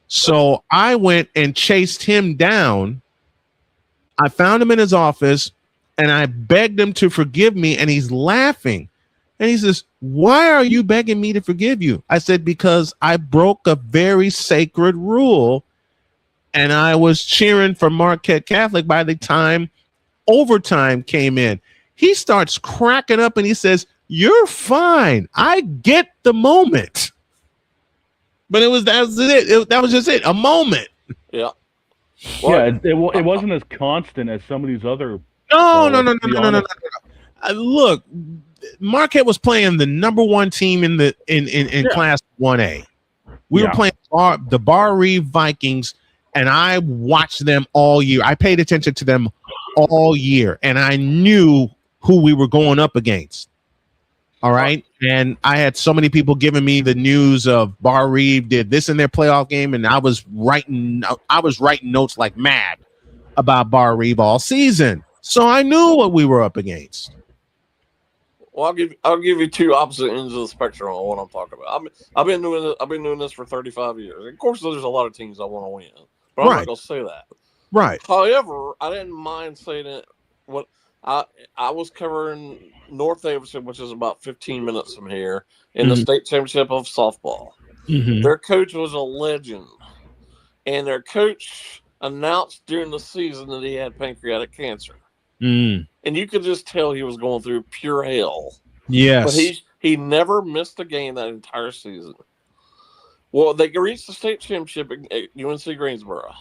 So I went and chased him down. I found him in his office and I begged him to forgive me. And he's laughing. And he says, "Why are you begging me to forgive you?" I said, "Because I broke a very sacred rule. And I was cheering for Marquette Catholic by the time overtime came in." He starts cracking up and he says, "You're fine. I get the moment." But that was just it. A moment. Yeah. Well, it wasn't as constant as some of these other. No. Look, Marquette was playing the number 1 team in Class 1A. We were playing the Bar Reeve Vikings, and I watched them all year. I paid attention to them all year, and I knew who we were going up against. All right. And I had so many people giving me the news of Bar Reeve did this in their playoff game. And I was writing notes like mad about Bar Reeve all season. So I knew what we were up against. Well, I'll give you 2 opposite ends of the spectrum on what I'm talking about. I've been doing this for 35 years. Of course, there's a lot of teams I want to win, but I'm not going to say that. Right. However, I didn't mind saying it. What I was covering North Davidson, which is about 15 minutes from here, in the state championship of softball. Mm-hmm. Their coach was a legend, and their coach announced during the season that he had pancreatic cancer. Mm. And you could just tell he was going through pure hell. Yes. But he never missed a game that entire season. Well, they reached the state championship at UNC Greensboro,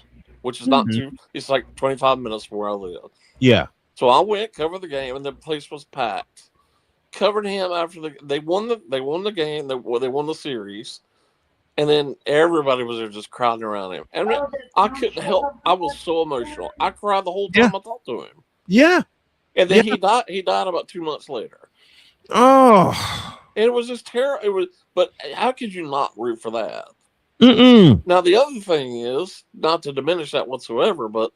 which is not too, it's like 25 minutes from where I live. Yeah. So I went, covered the game, and the place was packed. Covered him after they won the game, they won the series. And then everybody was there just crowding around him. And I couldn't help. I was so emotional. I cried the whole time I talked to him. Yeah. And then he died about 2 months later. Oh. And it was just terrible. But how could you not root for that? Mm-mm. Now, the other thing is, not to diminish that whatsoever, but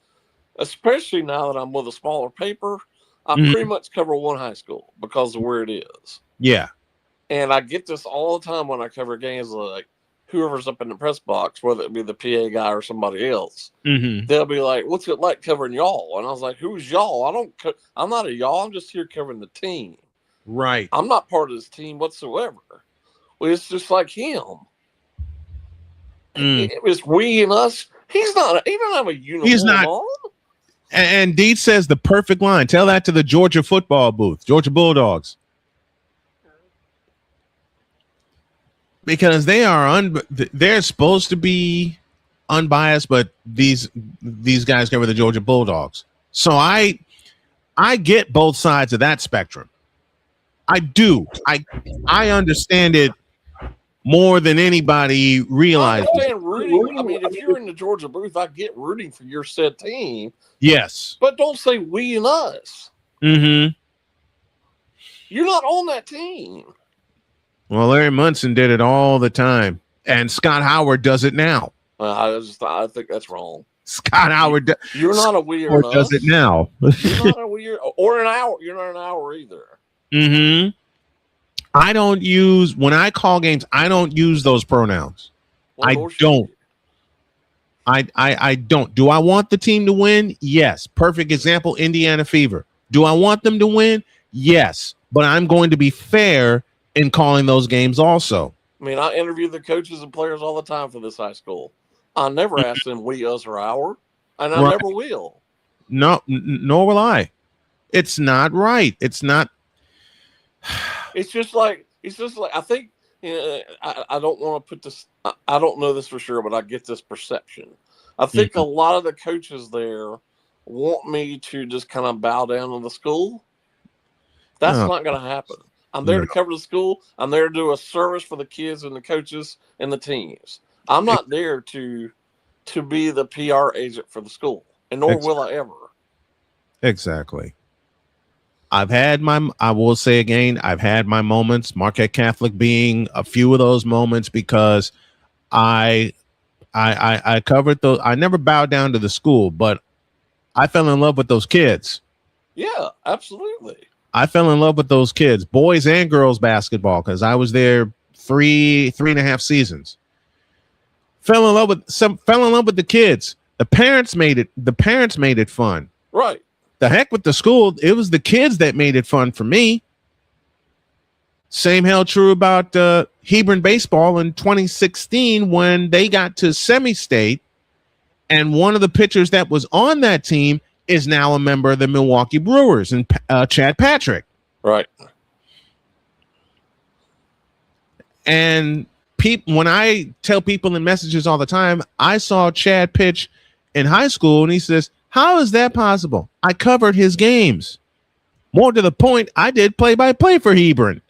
especially now that I'm with a smaller paper, I pretty much cover one high school because of where it is. Yeah. And I get this all the time when I cover games, like whoever's up in the press box, whether it be the PA guy or somebody else, they'll be like, "What's it like covering y'all?" And I was like, "Who's y'all? I'm not a y'all. I'm just here covering the team. Right. I'm not part of this team whatsoever." Well, it's just like him. It was we and us. He don't have a uniform He's not. on. And Deed says the perfect line. Tell that to the Georgia football booth, Georgia Bulldogs. Because they're supposed to be unbiased, but these guys cover the Georgia Bulldogs. So I get both sides of that spectrum. I do. I understand it more than anybody I realizes. understand rooting. I mean, if you're in the Georgia booth, I get rooting for your said team. Yes. But don't say we and us. Mm-hmm. You're not on that team. Well, Larry Munson did it all the time, and Scott Howard does it now. I think that's wrong. Scott Howard. You're not a we or an does us. it now. You're not a we or an hour. You're not an hour either. Mm-hmm. I don't use, when I call games, I don't use those pronouns. Well, I don't. I don't. Do I want the team to win? Yes. Perfect example, Indiana Fever. Do I want them to win? Yes. But I'm going to be fair in calling those games also. I mean, I interview the coaches and players all the time for this high school. I never ask them we, us, or our, and I never will. No, nor will I. It's not right. It's not. It's just like I think, I don't want to put this. I don't know this for sure, but I get this perception. I think a lot of the coaches there want me to just kind of bow down to the school. That's not going to happen. I'm there to cover the school. I'm there to do a service for the kids and the coaches and the teams. I'm not there to be the PR agent for the school, and nor will I ever. Exactly. I will say again, I've had my moments, Marquette Catholic being a few of those moments, because I covered those. I never bowed down to the school, but I fell in love with those kids. Yeah, absolutely. I fell in love with those kids, boys and girls basketball, because I was there three and a half seasons. Fell in love with the kids. The parents made it fun. Right. The heck with the school. It was the kids that made it fun for me. Same held true about Hebron baseball in 2016 when they got to semi-state, and one of the pitchers that was on that team is now a member of the Milwaukee Brewers, and Chad Patrick. Right. And when I tell people in messages all the time, I saw Chad pitch in high school, and he says, how is that possible? I covered his games. More to the point, I did play-by-play for Hebron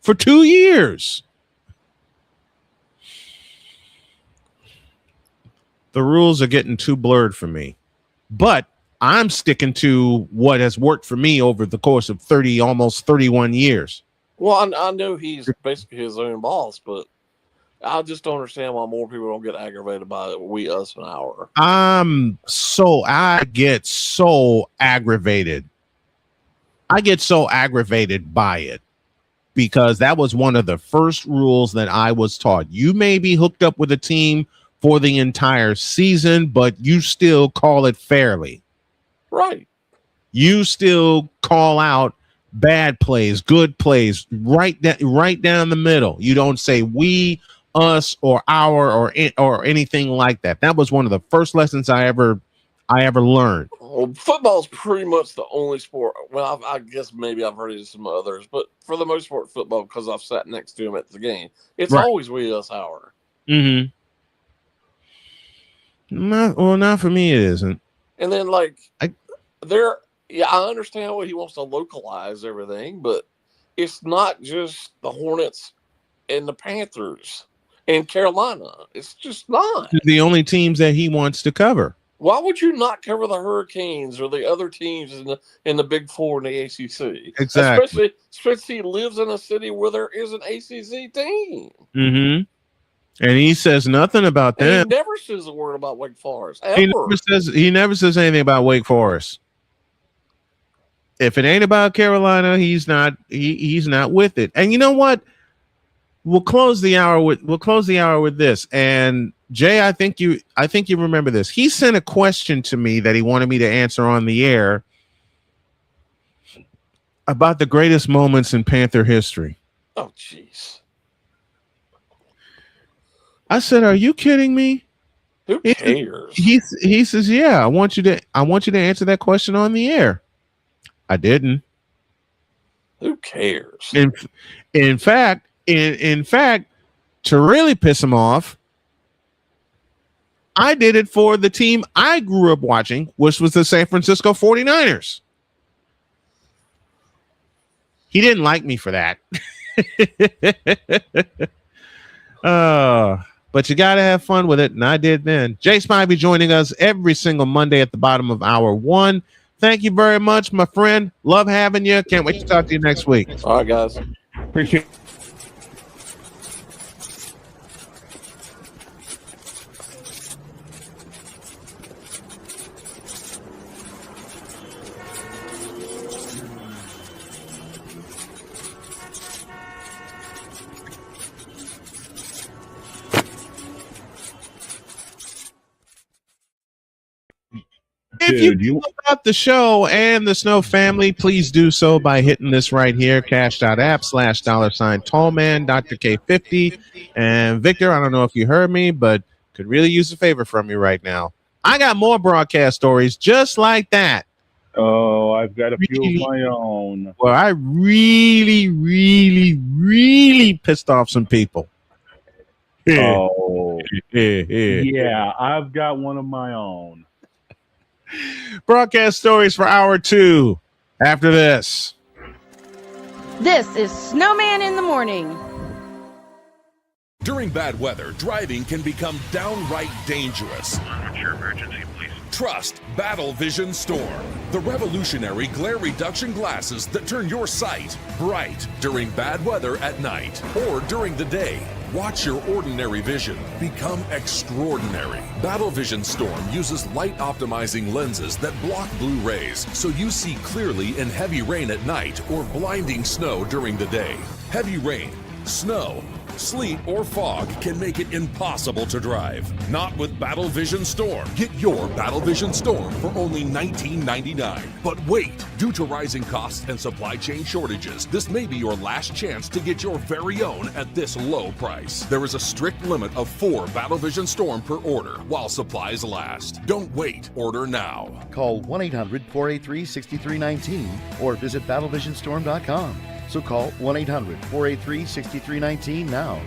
for 2 years. The rules are getting too blurred for me, but I'm sticking to what has worked for me over the course of almost 31 years. Well, I know he's basically his own boss, but I just don't understand why more people don't get aggravated by it. We, us, and our. I get so aggravated. I get so aggravated by it because that was one of the first rules that I was taught. You may be hooked up with a team for the entire season, but you still call it fairly. Right. You still call out bad plays, good plays, right down the middle. You don't say we, us, or our, or anything like that. That was one of the first lessons I ever learned. Well, football's pretty much the only sport. Well, I guess maybe I've heard of some others, but for the most part, football, because I've sat next to him at the game, it's always we, us, our. Mm-hmm. Not for me. It isn't. And then, I understand what he wants to localize everything, but it's not just the Hornets and the Panthers and Carolina. It's just not. The only teams that he wants to cover. Why would you not cover the Hurricanes or the other teams in the Big Four in the ACC? Exactly. Especially he lives in a city where there is an ACC team. Mm-hmm. And he says nothing about that. He never says a word about Wake Forest. Ever. He never says anything about Wake Forest. If it ain't about Carolina, he's not with it. And you know what? We'll close the hour with this. And Jay, I think you remember this. He sent a question to me that he wanted me to answer on the air about the greatest moments in Panther history. Oh, jeez. I said, "Are you kidding me?" Who cares? He says, "Yeah, I want you to answer that question on the air." I didn't. Who cares? In fact, to really piss him off, I did it for the team I grew up watching, which was the San Francisco 49ers. He didn't like me for that. But you got to have fun with it. And I did then. Jay Spivey joining us every single Monday at the bottom of hour 1. Thank you very much, my friend. Love having you. Can't wait to talk to you next week. All right, guys. Appreciate it. If you know about the show and the Snow family, please do so by hitting this right here, cash.app/$ Tallman, Dr. K50. And Victor, I don't know if you heard me, but could really use a favor from you right now. I got more broadcast stories just like that. Oh, I've got a few of my own. Well, I really pissed off some people. Oh, yeah, I've got one of my own. Broadcast stories for hour 2 after this. This is Snowman in the Morning. During bad weather, driving can become downright dangerous. What's your emergency, please? Trust Battle Vision Storm, the revolutionary glare reduction glasses that turn your sight bright during bad weather at night or during the day. Watch your ordinary vision become extraordinary. Battle Vision Storm uses light optimizing lenses that block blue rays so you see clearly in heavy rain at night or blinding snow during the day. Heavy rain, snow, sleet, or fog can make it impossible to drive. Not with Battle Vision Storm. Get your Battle Vision Storm for only $19.99. But wait, due to rising costs and supply chain shortages, this may be your last chance to get your very own at this low price. There is a strict limit of 4 Battle Vision Storm per order while supplies last. Don't wait, order now. Call 1-800-483-6319 or visit battlevisionstorm.com. So call 1-800-483-6319 now.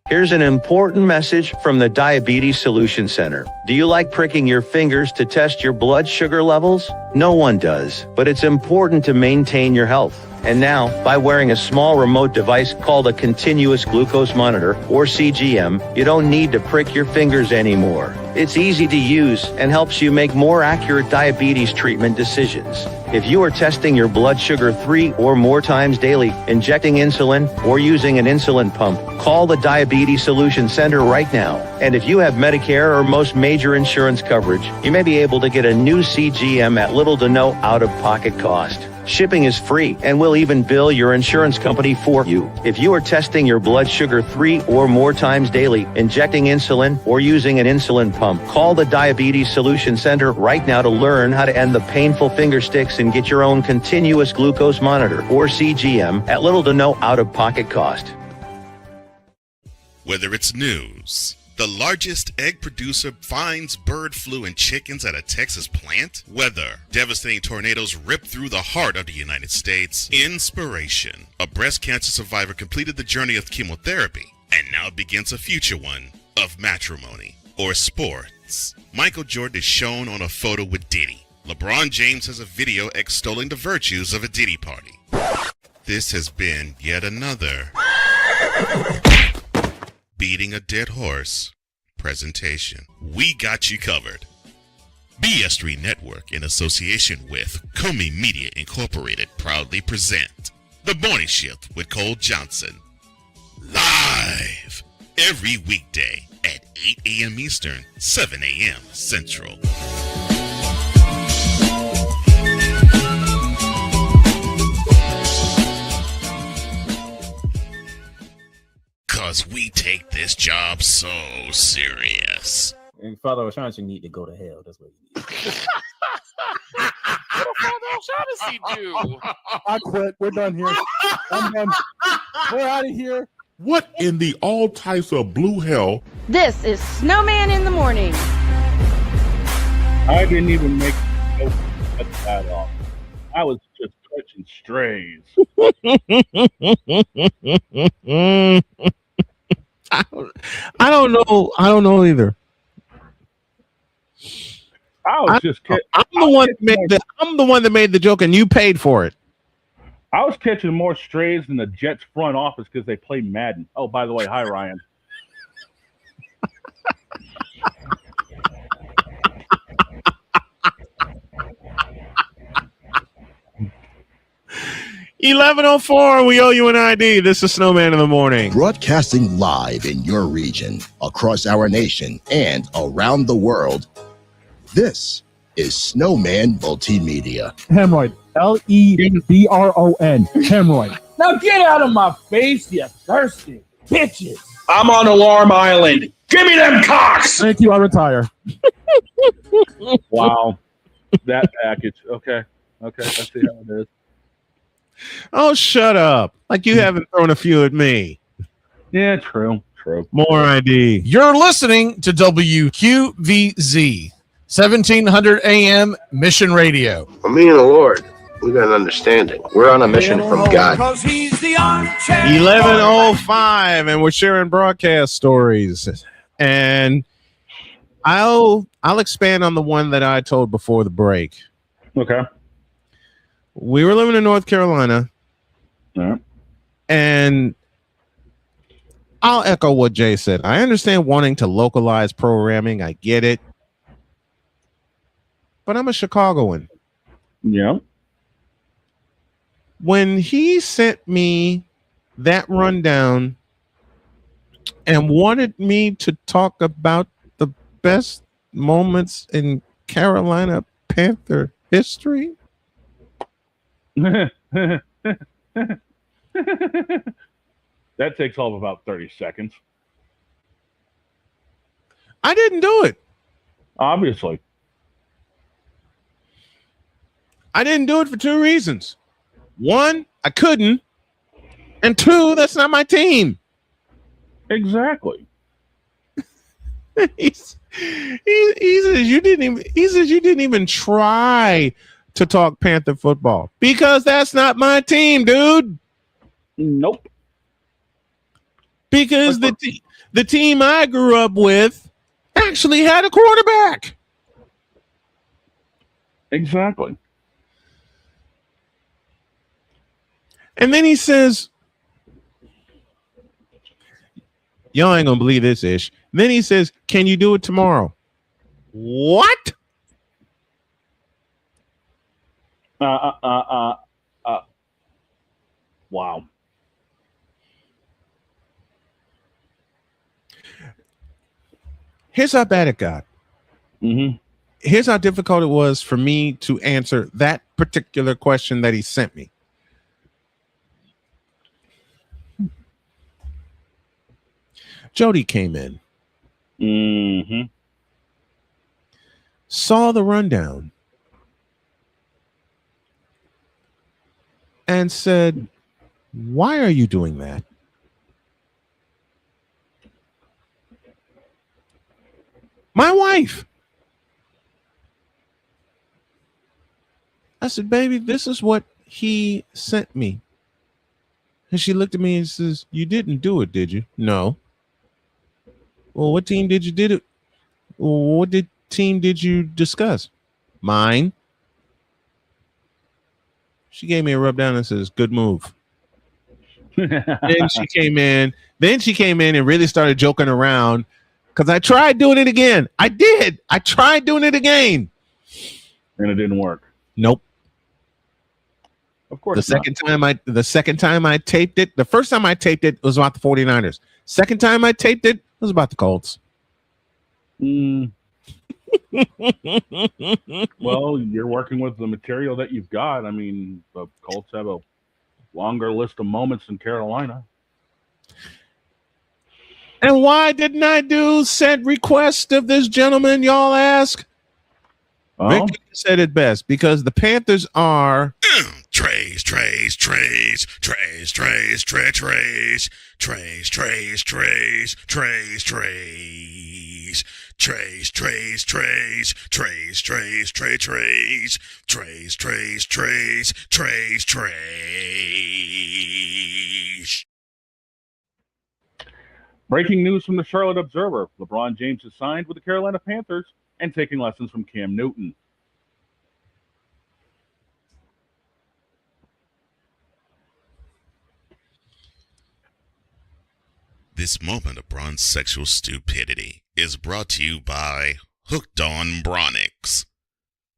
Here's an important message from the Diabetes Solution Center. Do you like pricking your fingers to test your blood sugar levels? No one does, but it's important to maintain your health. And now, by wearing a small remote device called a continuous glucose monitor, or CGM, you don't need to prick your fingers anymore. It's easy to use and helps you make more accurate diabetes treatment decisions. If you are testing your blood sugar 3 or more times daily, injecting insulin, or using an insulin pump, call the Diabetes Solution Center right now. And if you have Medicare or most major insurance coverage, you may be able to get a new CGM at little to no out-of-pocket cost. Shipping is free, and we'll even bill your insurance company for you. If you are testing your blood sugar 3 or more times daily, injecting insulin, or using an insulin pump, call the Diabetes Solution Center right now to learn how to end the painful finger sticks and get your own continuous glucose monitor, or CGM, at little to no out-of-pocket cost. Whether it's news, the largest egg producer finds bird flu in chickens at a Texas plant, weather, devastating tornadoes rip through the heart of the United States, inspiration, a breast cancer survivor completed the journey of chemotherapy and now begins a future one of matrimony, or sports. Michael Jordan is shown on a photo with Diddy. LeBron James has a video extolling the virtues of a Diddy party. This has been yet another beating a dead horse presentation. We got you covered. BS3 Network, in association with Comey Media Incorporated, proudly present The Morning Shift with Cole Johnson, live every weekday at 8 a.m. Eastern, 7 a.m. Central. Because we take this job so serious. And Father O'Shaughnessy need to go to hell. That's what he needs. What did Father O'Shaughnessy do? I quit. We're done here. I'm done. We're out of here. What in the all types of blue hell? This is Snowman in the Morning. I didn't even make no cut that off. I was just touching strays. I don't know. I don't know either. I'm the one that made the joke, and you paid for it. I was catching more strays than the Jets front office because they play Madden. Oh, by the way, hi, Ryan. $11:04. We owe you an ID. This is Snowman in the morning. Broadcasting live in your region, across our nation, and around the world. This is Snowman Multimedia. Hemorrhoid. Lebron. Hemorrhoid. Now get out of my face, you thirsty bitches. I'm on Alarm Island. Give me them cocks. Thank you. I retire. Wow. That package. Okay. Okay. I see how it is. Oh, shut up. Like you haven't thrown a few at me. Yeah, true. True. More ID. You're listening to WQVZ, 1700 AM Mission Radio. Well, me and the Lord, we got an understanding. We're on a mission from God. 11:05, and we're sharing broadcast stories. And I'll expand on the one that I told before the break. Okay. We were living in North Carolina, and I'll echo what Jay said. I understand wanting to localize programming. I get it. But I'm a Chicagoan. Yeah. When he sent me that rundown and wanted me to talk about the best moments in Carolina Panther history, that takes all of about 30 seconds. I didn't do it. Obviously. I didn't do it for two reasons. One, I couldn't. And two, that's not my team. Exactly. he says you didn't even try to talk Panther football because that's not my team, dude. Nope. Because the team I grew up with actually had a quarterback. Exactly. And then he says, y'all ain't gonna believe this, Ish. Then he says, can you do it tomorrow? What? Wow. Here's how bad it got. Mm-hmm. Here's how difficult it was for me to answer that particular question that he sent me. Jody came in. Mm-hmm. Saw the rundown. And said, why are you doing that? My wife. I said, baby, this is what he sent me. And she looked at me and says, you didn't do it, did you? No. Well, what team did you did it? What team did you discuss? Mine. She gave me a rub down and says, good move. Then she came in and really started joking around because I tried doing it again. I did. I tried doing it again. And it didn't work. Nope. Of course. The second time I taped it, the first time I taped it was about the 49ers. Second time I taped it was about the Colts. Well, you're working with the material that you've got. I mean, the Colts have a longer list of moments than Carolina. And why didn't I do send request of this gentleman, y'all ask? Oh. Rick said it best, because the Panthers are Trays. Breaking news from the Charlotte Observer. LeBron James has signed with the Carolina Panthers and taking lessons from Cam Newton. This moment of bronze sexual stupidity is brought to you by Hooked on Bronix.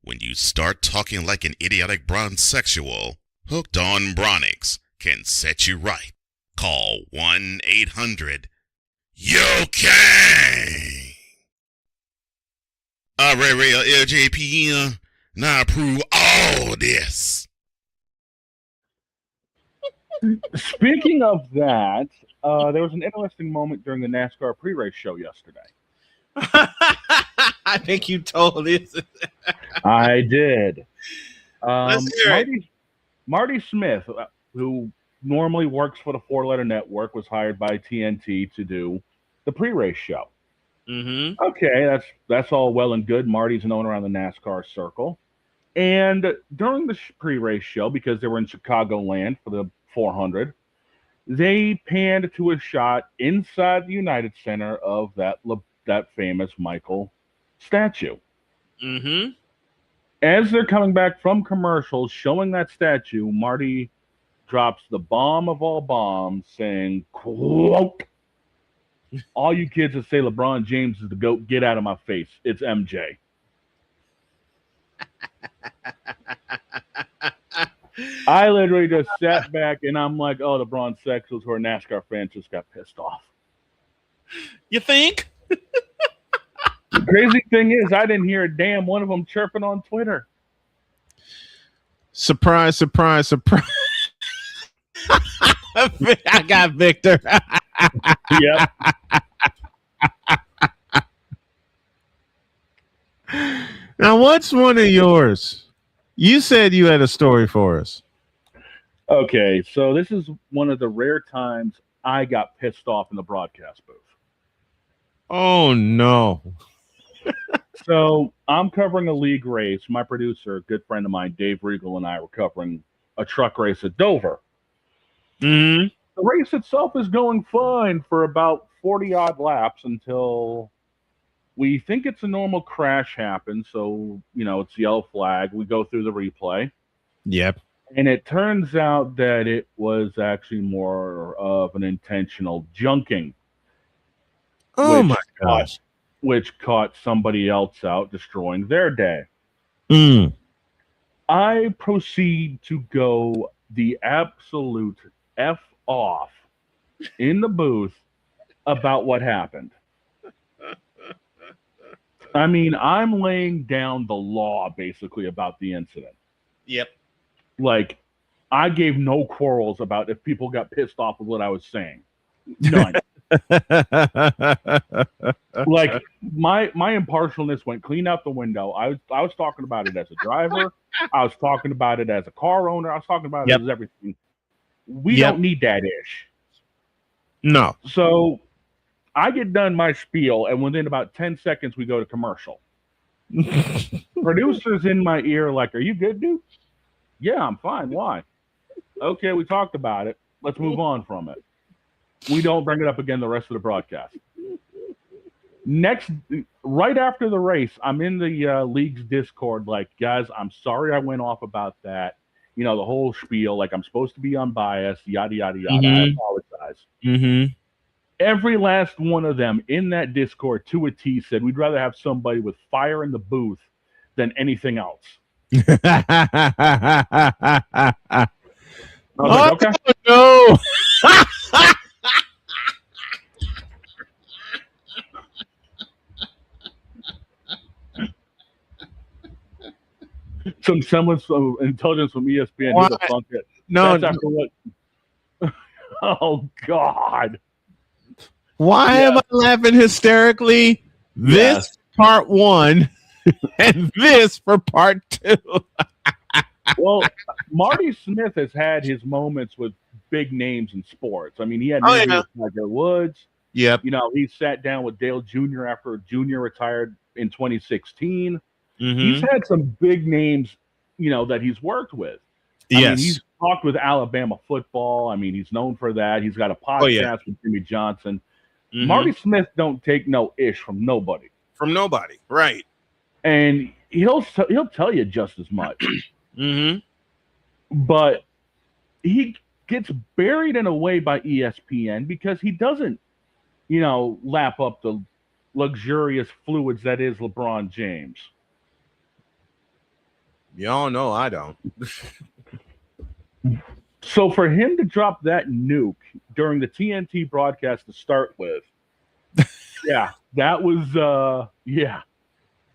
When you start talking like an idiotic bronze sexual, Hooked on Bronix can set you right. Call 1-800-YOKAY. Real LJPN, now approve all this. Speaking of that, there was an interesting moment during the NASCAR pre-race show yesterday. I think you told it. I did. Let's hear it. Marty Smith, who normally works for the four-letter network, was hired by TNT to do the pre-race show. Mm-hmm. Okay, that's all well and good. Marty's known around the NASCAR circle. And during the pre-race show, because they were in Chicagoland for the 400, they panned to a shot inside the United Center of that famous Michael statue. Mm-hmm. As they're coming back from commercials showing that statue, Marty drops the bomb of all bombs, saying, quote, "All you kids that say LeBron James is the GOAT, get out of my face. It's MJ." I literally just sat back and I'm like, oh, the bronze sexuals who are NASCAR fans just got pissed off. You think? The crazy thing is, I didn't hear a damn one of them chirping on Twitter. Surprise, surprise, surprise. I got Victor. Yep. Now, what's one of yours? You said you had a story for us. Okay, so this is one of the rare times I got pissed off in the broadcast booth. Oh, no. So I'm covering a league race. My producer, a good friend of mine, Dave Regal, and I were covering a truck race at Dover. Mm-hmm. The race itself is going fine for about 40-odd laps until we think it's a normal crash happen. So, it's yellow flag. We go through the replay. Yep. And it turns out that it was actually more of an intentional junking. Oh, my gosh. Which caught somebody else out, destroying their day. Mm. I proceed to go the absolute F off in the booth about what happened. I mean, I'm laying down the law basically about the incident. Yep. Like, I gave no quarrels about if people got pissed off with what I was saying. None. Like, my impartialness went clean out the window. I was talking about it as a driver. I was talking about it as a car owner. I was talking about it as everything. We don't need that ish. No. So I get done my spiel, and within about 10 seconds, we go to commercial. Producers in my ear like, "Are you good, dude?" "Yeah, I'm fine. Why?" "Okay, we talked about it. Let's move on from it." We don't bring it up again the rest of the broadcast. Right after the race, I'm in the league's Discord like, "Guys, I'm sorry I went off about that. The whole spiel, like I'm supposed to be unbiased, yada, yada, yada. Mm-hmm. I apologize." Mm-hmm. Every last one of them in that Discord to a T said, "We'd rather have somebody with fire in the booth than anything else." I was like, okay. No. Some semblance of intelligence from ESPN. Who the fuck it? No. That's after what? Oh, God. Why am I laughing hysterically? This part one and this for part two. Well, Marty Smith has had his moments with big names in sports. I mean, he had an interview with Tiger Woods. Yep. He sat down with Dale Jr. after Jr. retired in 2016. Mm-hmm. He's had some big names, that he's worked with. I mean, he's talked with Alabama football. I mean, he's known for that. He's got a podcast with Jimmy Johnson. Mm-hmm. Marty Smith don't take no ish from nobody. From nobody, right? And he'll tell you just as much. Mm-hmm. But he gets buried in a way by ESPN because he doesn't lap up the luxurious fluids that is LeBron James. Y'all know I don't. So for him to drop that nuke during the TNT broadcast to start with, yeah, that was yeah.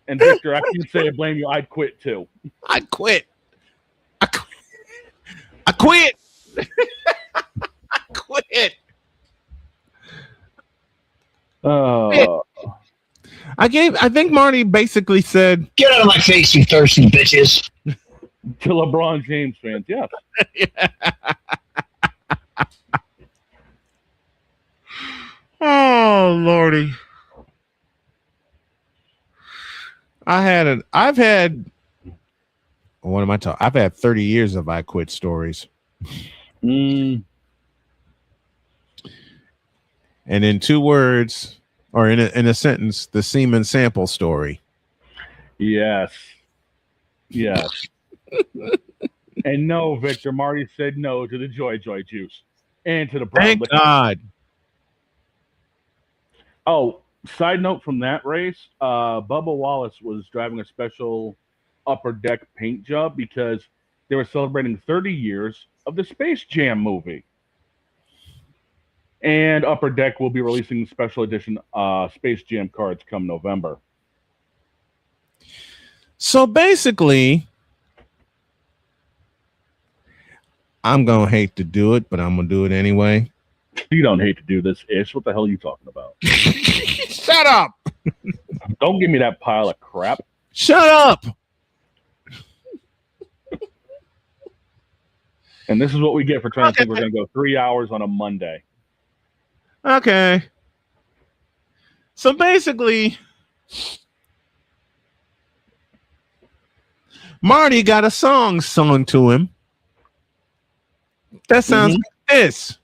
And Victor, I can say I blame you. I'd quit too. I'd quit. I quit. I quit. I think Marty basically said, "Get out of my face, you thirsty bitches." To LeBron James fans, yes. Oh Lordy. I've had 30 years of I quit stories. And in 2 words, or in a sentence, the semen sample story. Yes. And no, Victor, Marty said no to the Joy juice and to the brown. Thank God. Oh, side note from that race, Bubba Wallace was driving a special upper deck paint job because they were celebrating 30 years of the Space Jam movie. And Upper Deck will be releasing special edition Space Jam cards come November. So basically, I'm going to hate to do it, but I'm going to do it anyway. You don't hate to do this, Ish. What the hell are you talking about? Shut up. Don't give me that pile of crap. Shut up. And this is what we get for trying to think we're going to go 3 hours on a Monday. Okay. So basically, Marty got a song sung to him. That sounds like this.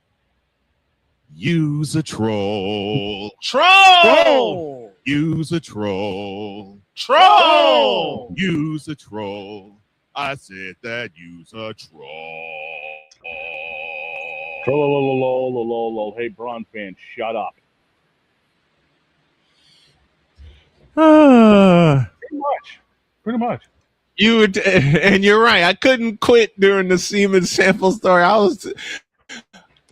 Use a troll. Troll. Use a troll. Troll. Use a troll. I said that use a troll. Troll. Hey, Braun fans, shut up. Pretty much. You would, and you're right. I couldn't quit during the semen sample story.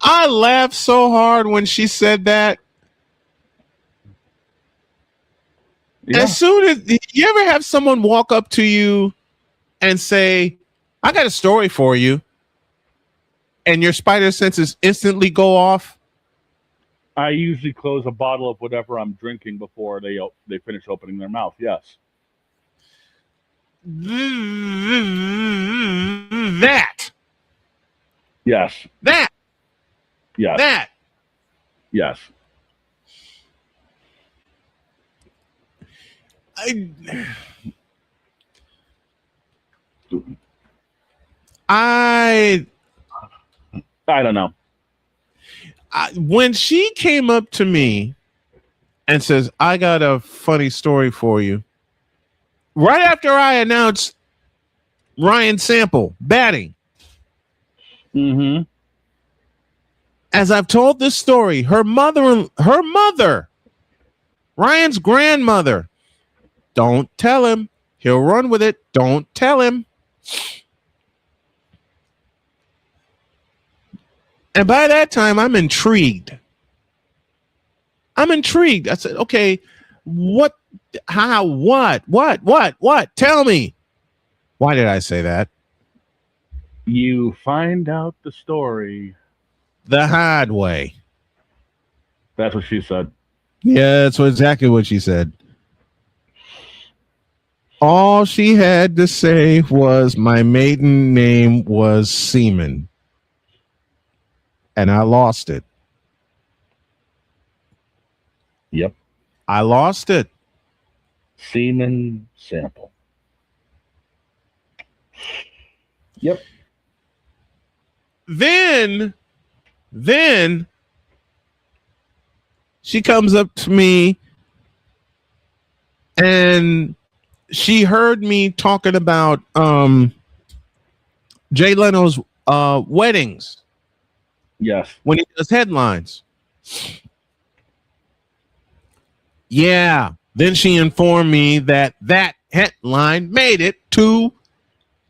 I laughed so hard when she said that. Yeah. As soon as you ever have someone walk up to you and say, "I got a story for you," and your spider senses instantly go off. I usually close a bottle of whatever I'm drinking before they finish opening their mouth. Yes. That. Yes. That. Yes. That. Yes. I don't know. When she came up to me and says, "I got a funny story for you," right after I announced Ryan Sample batting. Mm-hmm. As I've told this story, her mother, Ryan's grandmother, don't tell him. He'll run with it. Don't tell him. And by that time, I'm intrigued. I said, okay, what, how, what? Tell me. Why did I say that? You find out the story the hard way. That's what she said. Yeah, that's exactly what she said. All she had to say was my maiden name was Seaman. And I lost it. Yep. I lost it. Seaman Sample. Yep. Then she comes up to me and she heard me talking about Jay Leno's weddings. Yes. When he does headlines. Yeah. Then she informed me that that headline made it to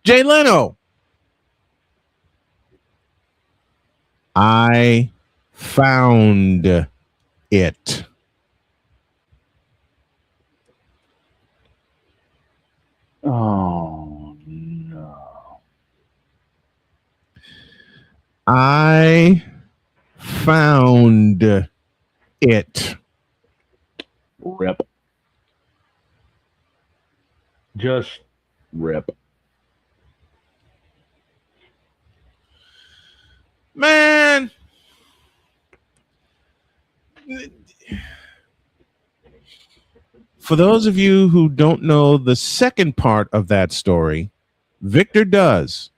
Jay Leno. I found it. Oh, no. I found it. Rip. Just rip. Man. For those of you who don't know the second part of that story, Victor does.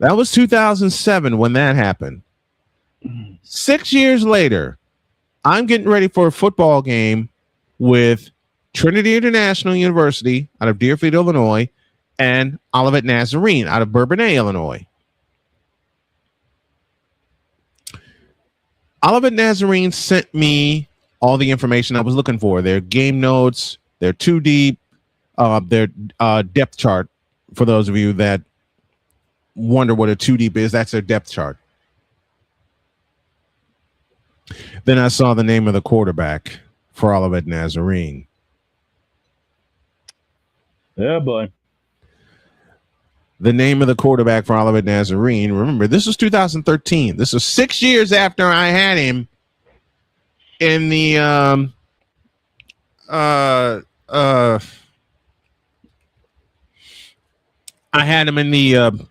That was 2007 when that happened. 6 years later, I'm getting ready for a football game with Trinity International University out of Deerfield, Illinois, and Olivet Nazarene out of Bourbonnais, Illinois. Olivet Nazarene sent me all the information I was looking for. Their game notes, their 2D, their depth chart. For those of you that wonder what a 2D is, that's their depth chart. Then I saw the name of the quarterback for Olivet Nazarene. Yeah, boy. The name of the quarterback for Olivet Nazarene. Remember, this was 2013. This was 6 years after I had him in the I had him in the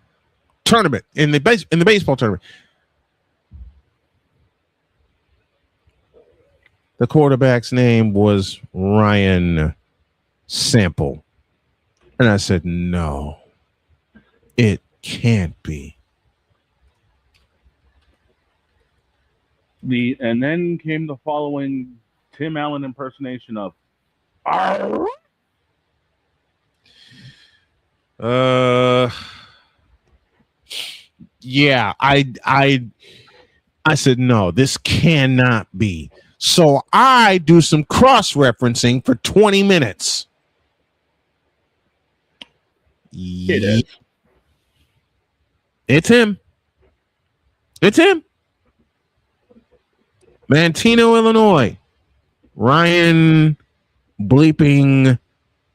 tournament, in the baseball tournament. The quarterback's name was Ryan Sample. And I said, no, it can't be. And then came the following Tim Allen impersonation of "Arr!" Yeah, I said, no, this cannot be. So I do some cross-referencing for 20 minutes. It is. It's him. It's him. Mantino, Illinois. Ryan bleeping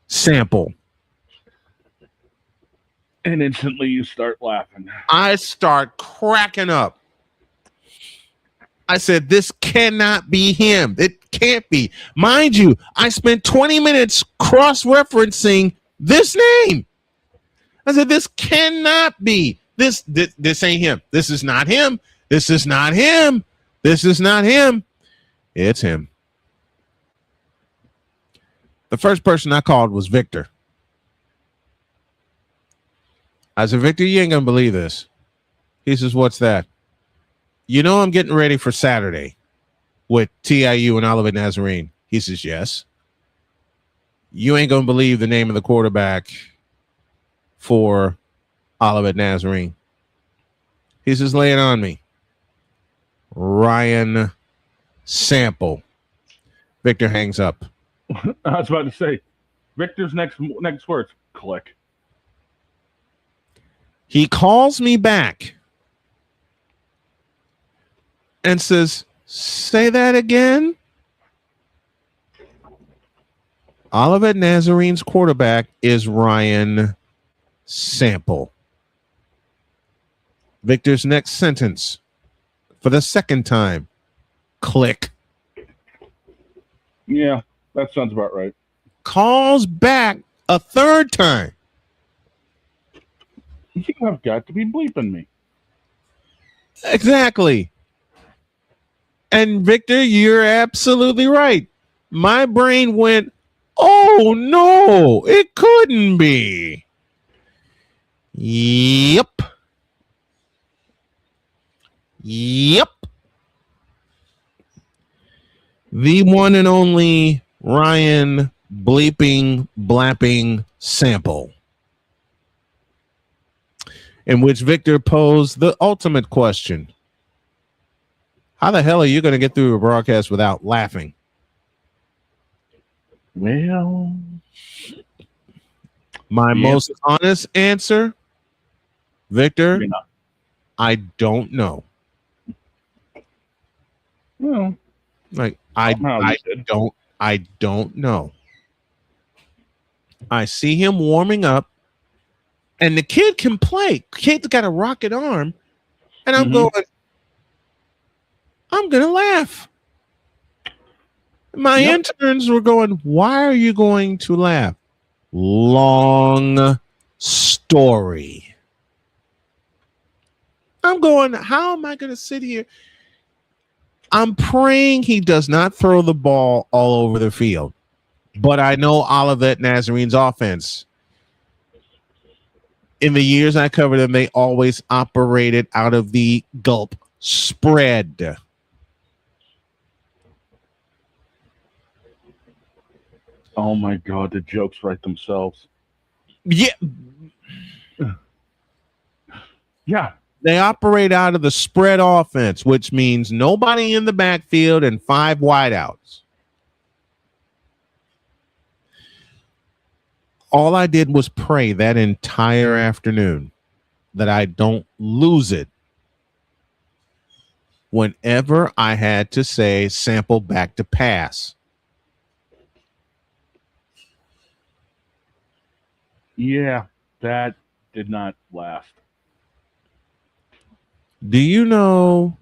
Sample. And instantly you start laughing. I start cracking up. I said, this cannot be him. It can't be. Mind you, I spent 20 minutes cross-referencing this name. I said, this cannot be. This ain't him. This is not him. This is not him. This is not him. It's him. The first person I called was Victor. I said, Victor, you ain't going to believe this. He says, what's that? You know, I'm getting ready for Saturday with TIU and Olivet Nazarene. He says, yes. You ain't going to believe the name of the quarterback for Olivet Nazarene. He says, lay it on me. Ryan Sample. Victor hangs up. I was about to say, Victor's next words, click. He calls me back and says, say that again. Olivet Nazarene's quarterback is Ryan Sample. Victor's next sentence for the second time. Click. Yeah, that sounds about right. Calls back a third time. You have got to be bleeping me. Exactly. And Victor, you're absolutely right. My brain went, oh no, it couldn't be. Yep. The one and only Ryan bleeping, blapping Sample. In which Victor posed the ultimate question. How the hell are you going to get through a broadcast without laughing? Well, my the most answer- honest answer, Victor, You're not. I don't know. Well, Like somehow you did. I don't know. I see him warming up, and the kid can play. Kid's got a rocket arm, and I'm going, I'm gonna laugh. My interns were going, why are you going to laugh? Long story. I'm going, how am I going to sit here? I'm praying he does not throw the ball all over the field. But I know Olivet Nazarene's offense. In the years I covered them, they always operated out of the gulp spread. Oh my God, the jokes write themselves. Yeah. Yeah. They operate out of the spread offense, which means nobody in the backfield and 5 wideouts. All I did was pray that entire afternoon that I don't lose it whenever I had to say sample back to pass. Yeah, that did not last. Do you know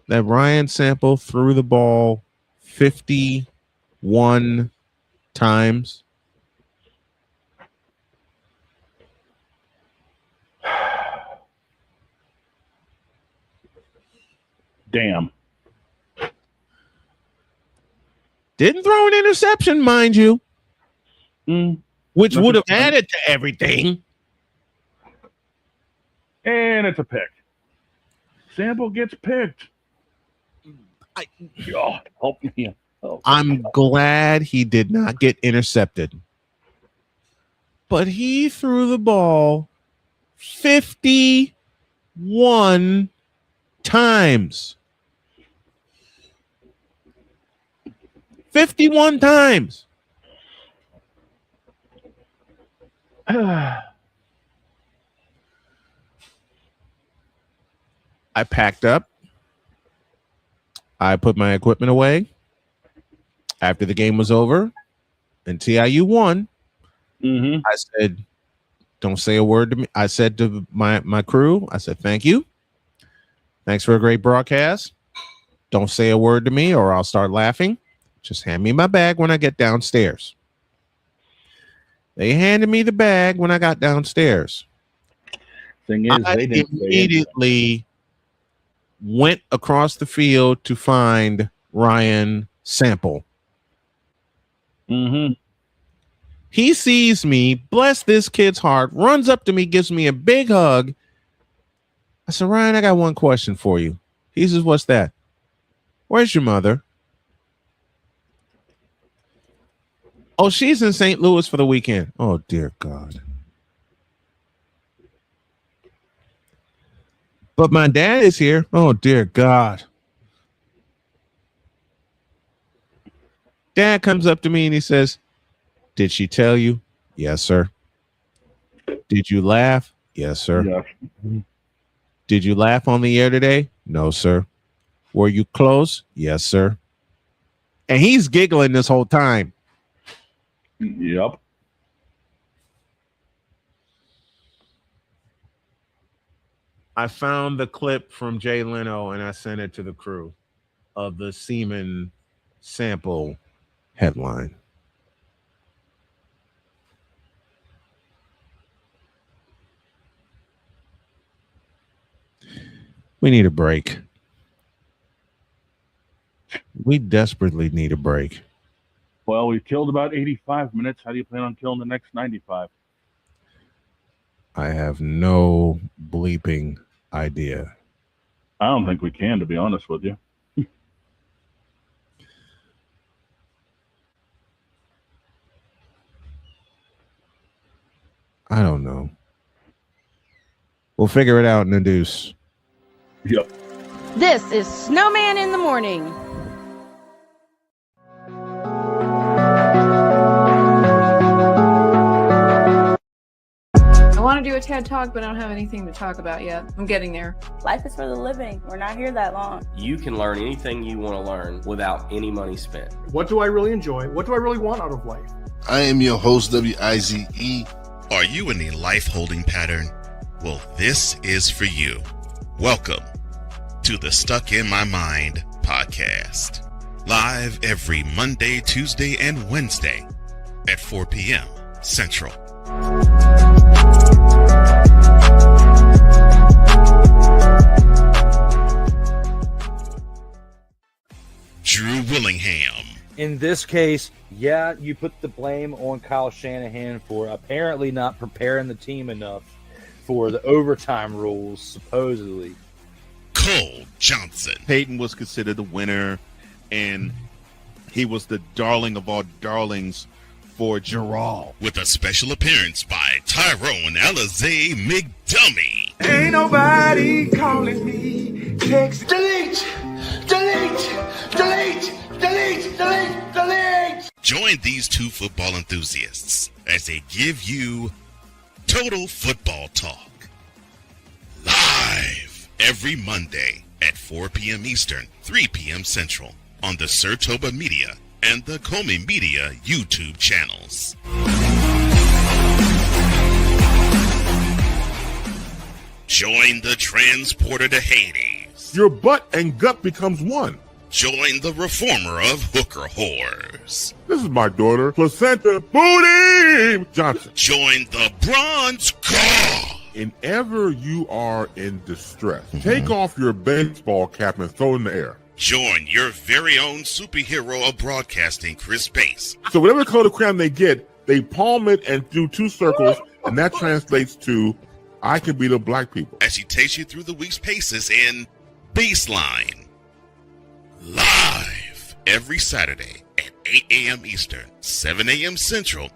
that Ryan Sample threw the ball 51 times? Damn. Didn't throw an interception, mind you, which That's would have fine. added to everything. And it's a pick. Sample gets picked. Oh, help me. Oh. I'm glad he did not get intercepted. But he threw the ball 51 times. 51 times. I packed up. I put my equipment away. After the game was over and TIU won, I said, don't say a word to me. I said to my crew, I said, thank you. Thanks for a great broadcast. Don't say a word to me or I'll start laughing. Just hand me my bag when I get downstairs. They handed me the bag when I got downstairs. Thing is, I they didn't immediately went across the field to find Ryan Sample. He sees me, bless this kid's heart, runs up to me, gives me a big hug. I said, Ryan, I got one question for you. He says, what's that? Where's your mother? Oh, she's in St. Louis for the weekend. Oh, dear God. But my dad is here. Oh, dear God. Dad comes up to me and he says, did she tell you? Yes, sir. Did you laugh? Yes, sir. Yes. Did you laugh on the air today? No, sir. Were you close? Yes, sir. And he's giggling this whole time. Yep. I found the clip from Jay Leno and I sent it to the crew of the Seaman Sample headline. We need a break. We desperately need a break. Well, we killed about 85 minutes. How do you plan on killing the next 95? I have no bleeping idea. I don't think we can, to be honest with you. I don't know. We'll figure it out in the deuce. Yep. This is Snowman in the Morning. a TED Talk, but I don't have anything to talk about yet. I'm getting there. Life is for the living. We're not here that long. You can learn anything you want to learn without any money spent. What do I really enjoy? What do I really want out of life? I am your host, WIZE. Are you in a life-holding pattern? Well, this is for you. Welcome to the Stuck in My Mind podcast. Live every Monday, Tuesday, and Wednesday at 4 p.m. Central. Drew Willingham. In this case, yeah, you put the blame on Kyle Shanahan for apparently not preparing the team enough for the overtime rules, supposedly. Cole Johnson. Peyton was considered the winner, and he was the darling of all darlings for Gerald. With a special appearance by Tyrone Alizé McDummy. Ain't nobody calling me. Text. Delete! Delete! Delete! Delete! Delete! Delete! Join these two football enthusiasts as they give you Total Football Talk. Live every Monday at 4 p.m. Eastern, 3 p.m. Central on the Sertoba Media and the Comey Media YouTube channels. Join the transporter to Hades. Your butt and gut becomes one. Join the reformer of hooker whores. This is my daughter, Placenta Booty Johnson. Join the bronze god. Whenever you are in distress, take off your baseball cap and throw it in the air. Join your very own superhero of broadcasting, Chris Bass. So whatever color crayon they get, they palm it and do two circles, and that translates to, I can beat up black people. As he takes you through the week's paces in Baseline. Live every Saturday at 8 a.m. Eastern, 7 a.m. Central,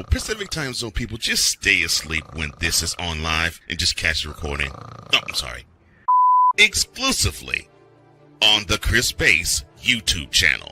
Pacific Time Zone people, just stay asleep when this is on live and just catch the recording. Oh, I'm sorry. Exclusively on the Chris Bass YouTube channel.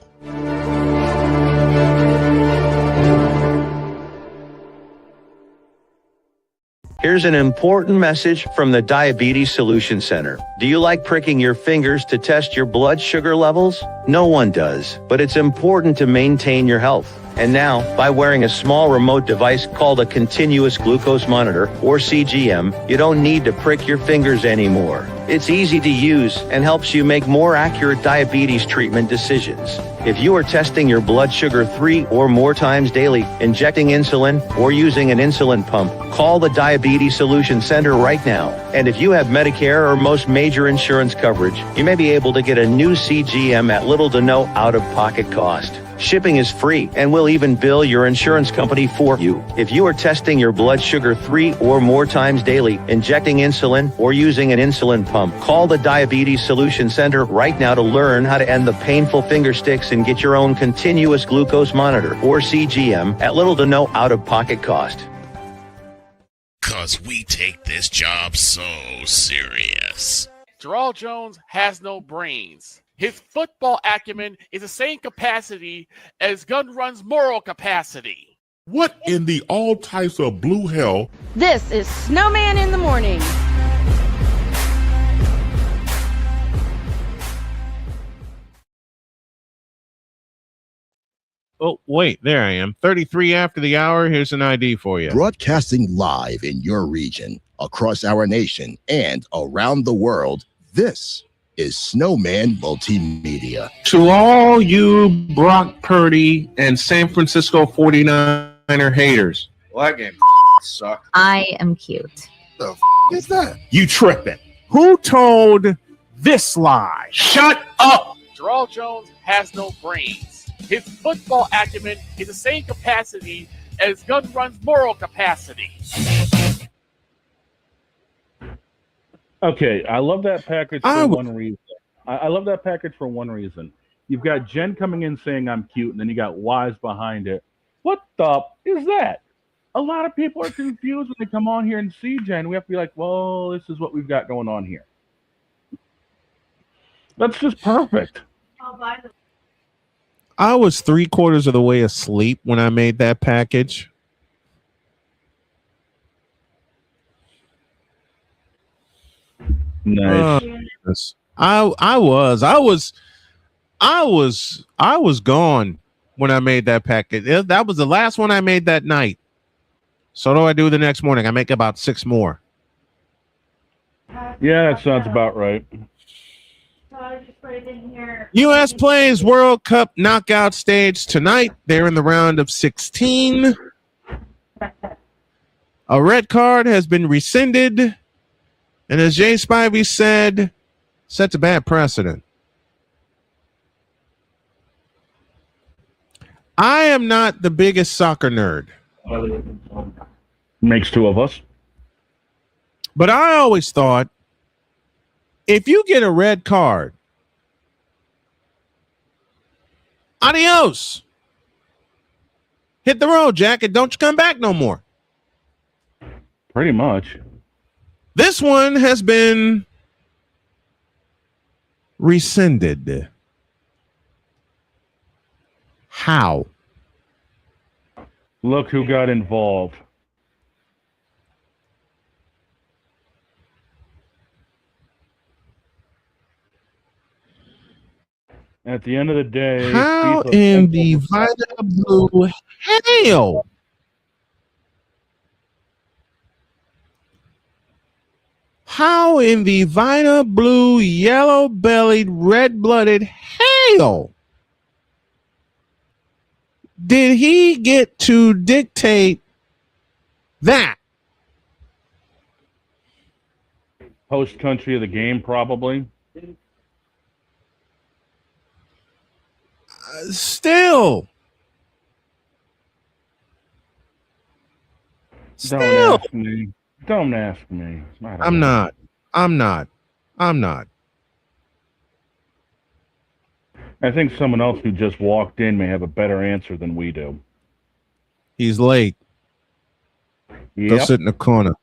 Here's an important message from the Diabetes Solution Center. Do you like pricking your fingers to test your blood sugar levels? No one does, but it's important to maintain your health. And now, by wearing a small remote device called a continuous glucose monitor, or CGM, you don't need to prick your fingers anymore. It's easy to use and helps you make more accurate diabetes treatment decisions. If you are testing your blood sugar 3 or more times daily, injecting insulin, or using an insulin pump, call the Diabetes Solution Center right now. And if you have Medicare or most major insurance coverage, you may be able to get a new CGM at little to no out-of-pocket cost. Shipping is free, and we'll even bill your insurance company for you. If you are testing your blood sugar 3 or more times daily, injecting insulin, or using an insulin pump, call the Diabetes Solution Center right now to learn how to end the painful finger sticks and get your own continuous glucose monitor, or CGM, at little to no out-of-pocket cost. 'Cause we take this job so serious. Gerald Jones has no brains. His football acumen is the same capacity as Gun Run's moral capacity. What in the all types of blue hell? This is Snowman in the morning. Oh, wait, there I am. 33 after the hour. Here's an ID for you. Broadcasting live in your region, across our nation, and around the world, this is Snowman Multimedia. To all you Brock Purdy and San Francisco 49er haters. Well, that game sucked. I am cute. The is that? You tripping. Who told this lie? Shut up! Gerald Jones has no brains. His football acumen is the same capacity as Gun Run's moral capacity. Okay, I love that package for one reason. I love that package for one reason. You've got Jen coming in saying I'm cute, and then you got Wise behind it. What the is that? A lot of people are confused when they come on here and see Jen. We have to be like, well, this is what we've got going on here. That's just perfect. I was 3/4 of the way asleep when I made that package. Nice. I was gone when I made that packet. That was the last one I made that night. So what do I do the next morning? I make about 6 more. Yeah, that sounds about right. U.S. plays World Cup knockout stage tonight. They're in the round of 16. A red card has been rescinded. And as Jay Spivey said, sets a bad precedent. I am not the biggest soccer nerd. Makes 2 of us. But I always thought, if you get a red card, adios. Hit the road, Jack, and don't you come back no more. Pretty much. This one has been rescinded. How? Look who got involved. At the end of the day, how in the Vita Blue hell? How in the Vita Blue, yellow-bellied, red-blooded hell did he get to dictate that? Host country of the game, probably. Still. Don't ask me. Don't ask me. I'm not. I think someone else who just walked in may have a better answer than we do. He's late. Go Yep. sit in the corner.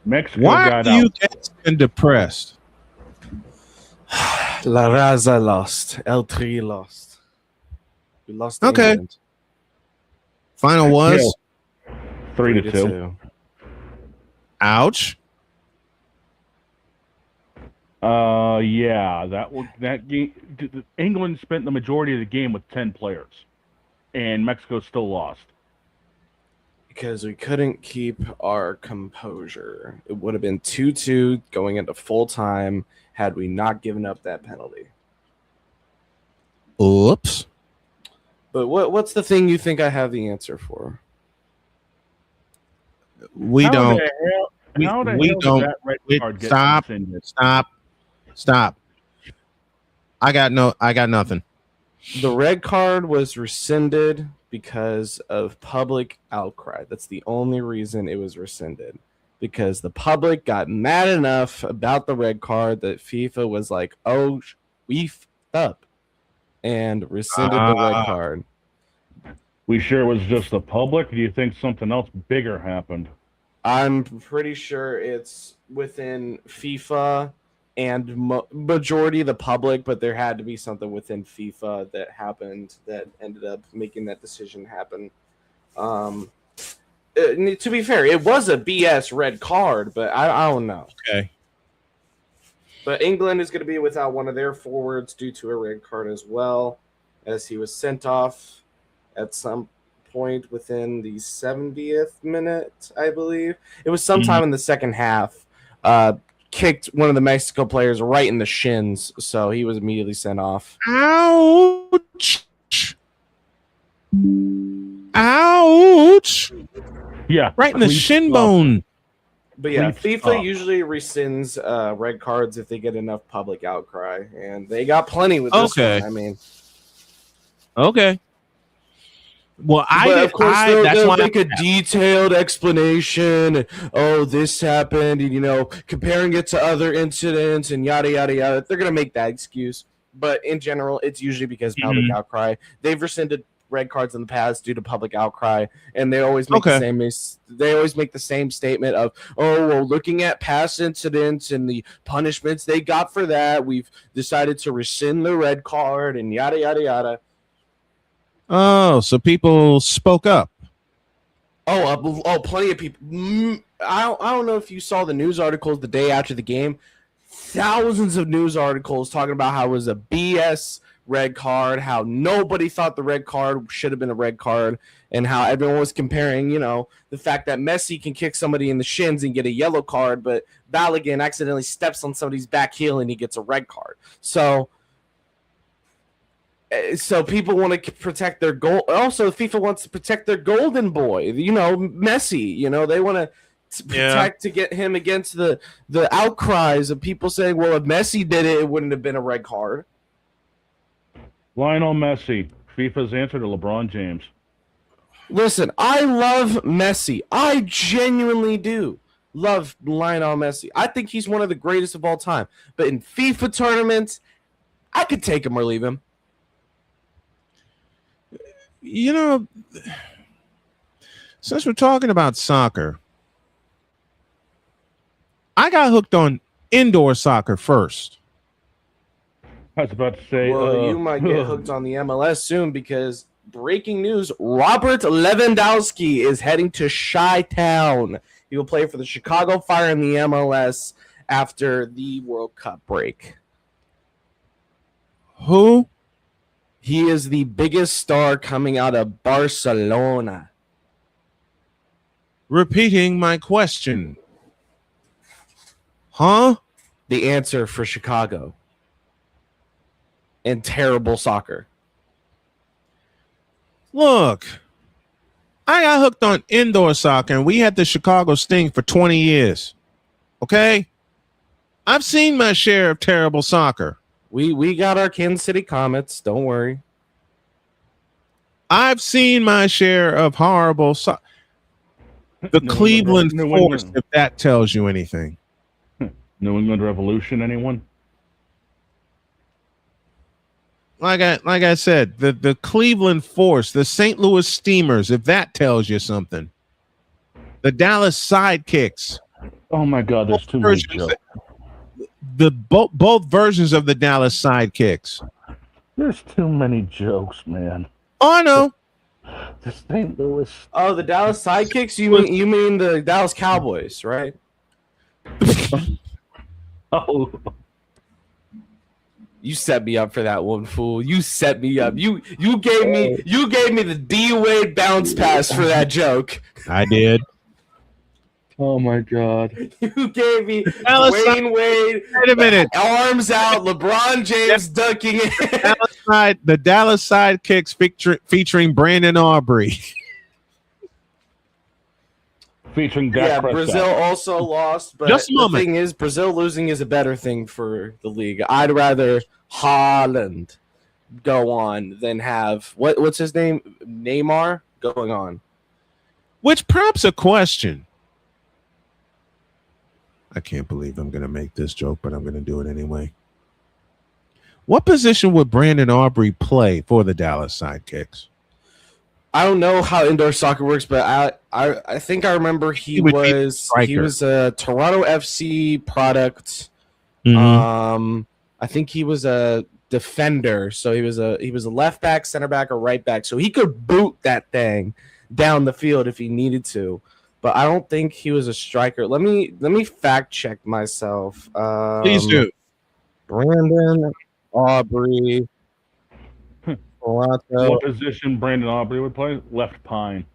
Mexico Why got do you out. get depressed? La Raza lost. L3 lost. We lost. Okay. England. Final was 3-2. Ouch. Yeah, that game. England spent the majority of the game with 10 players, and Mexico still lost. Because we couldn't keep our composure. It would have been 2-2 going into full time had we not given up that penalty. Oops. But what's the thing you think I have the answer for? We How don't. the hell- We, how the we hell did don't. that red we- card get stop. rescinded? Stop. I got nothing. The red card was rescinded because of public outcry. That's the only reason it was rescinded. Because the public got mad enough about the red card that FIFA was like, oh, we f***ed up, and rescinded the red card. We sure it was just the public? Do you think something else bigger happened? I'm pretty sure it's within FIFA and majority of the public, but there had to be something within FIFA that happened that ended up making that decision happen. To be fair, it was a BS red card, but I don't know. Okay. But England is going to be without one of their forwards due to a red card as well, as he was sent off at some point within the 70th minute, I believe. It was sometime in the second half. Kicked one of the Mexico players right in the shins, so he was immediately sent off. Ouch. Ouch. Yeah. Right in the shin bone. But yeah, Please FIFA stop. usually rescinds red cards if they get enough public outcry, and they got plenty with this Okay. one. I mean, Okay. Well, of course that's they'll why make a detailed explanation. And, oh, this happened, and comparing it to other incidents and yada yada yada. They're gonna make that excuse, but in general, it's usually because public outcry. They've rescinded red cards in the past due to public outcry, and they always make the same. They always make the same statement of, "Oh, well, looking at past incidents and the punishments they got for that, we've decided to rescind the red card and yada yada yada." Oh, so people spoke up. Plenty of people. I don't know if you saw the news articles the day after the game. Thousands of news articles talking about how it was a BS red card, how nobody thought the red card should have been a red card, and how everyone was comparing, the fact that Messi can kick somebody in the shins and get a yellow card, but Balogun accidentally steps on somebody's back heel and he gets a red card. So people want to protect their goal. Also, FIFA wants to protect their golden boy, Messi. They want to protect to get him against the outcries of people saying, well, if Messi did it, it wouldn't have been a red card. Lionel Messi, FIFA's answer to LeBron James. Listen, I love Messi. I genuinely do love Lionel Messi. I think he's one of the greatest of all time. But in FIFA tournaments, I could take him or leave him. Since we're talking about soccer, I got hooked on indoor soccer first. I was about to say, well, you might get hooked on the MLS soon because breaking news: Robert Lewandowski is heading to Chi-Town. He will play for the Chicago Fire in the MLS after the World Cup break. Who? He is the biggest star coming out of Barcelona. Repeating my question. Huh? The answer for Chicago. And terrible soccer. Look, I got hooked on indoor soccer, and we had the Chicago Sting for 20 years. Okay? I've seen my share of terrible soccer. We got our Kansas City Comets. Don't worry. I've seen my share of horrible soccer. The Cleveland Force, if that tells you anything. New England Revolution, anyone? Like I said, the Cleveland Force, the St. Louis Steamers, if that tells you something. The Dallas Sidekicks. Oh my God, there's too many jokes. Both versions of the Dallas Sidekicks. There's too many jokes, man. Oh, I know. The St. Louis. Oh, the Dallas Sidekicks? You mean the Dallas Cowboys, right? Oh. You set me up for that one, fool. You set me up. You gave me the D-Wade bounce pass for that joke. I did. Oh my God. You gave me Dallas Wayne Wade. Wait a minute. Arms out, LeBron James dunking it. The Dallas Sidekicks featuring Brandon Aubrey. Featuring Dak Prescott. Brazil also lost, but Just a moment. The thing is, Brazil losing is a better thing for the league. I'd rather Haaland go on than have what's his name? Neymar going on. Which prompts a question. I can't believe I'm going to make this joke, but I'm going to do it anyway. What position would Brandon Aubrey play for the Dallas Sidekicks? I don't know how indoor soccer works, but I think I remember he was a Toronto FC product. Mm-hmm. I think he was a defender, so he was a left back, center back, or right back, so he could boot that thing down the field if he needed to. But I don't think he was a striker. Let me fact check myself. Please do. Brandon Aubrey. What position Brandon Aubrey would play? Left pine.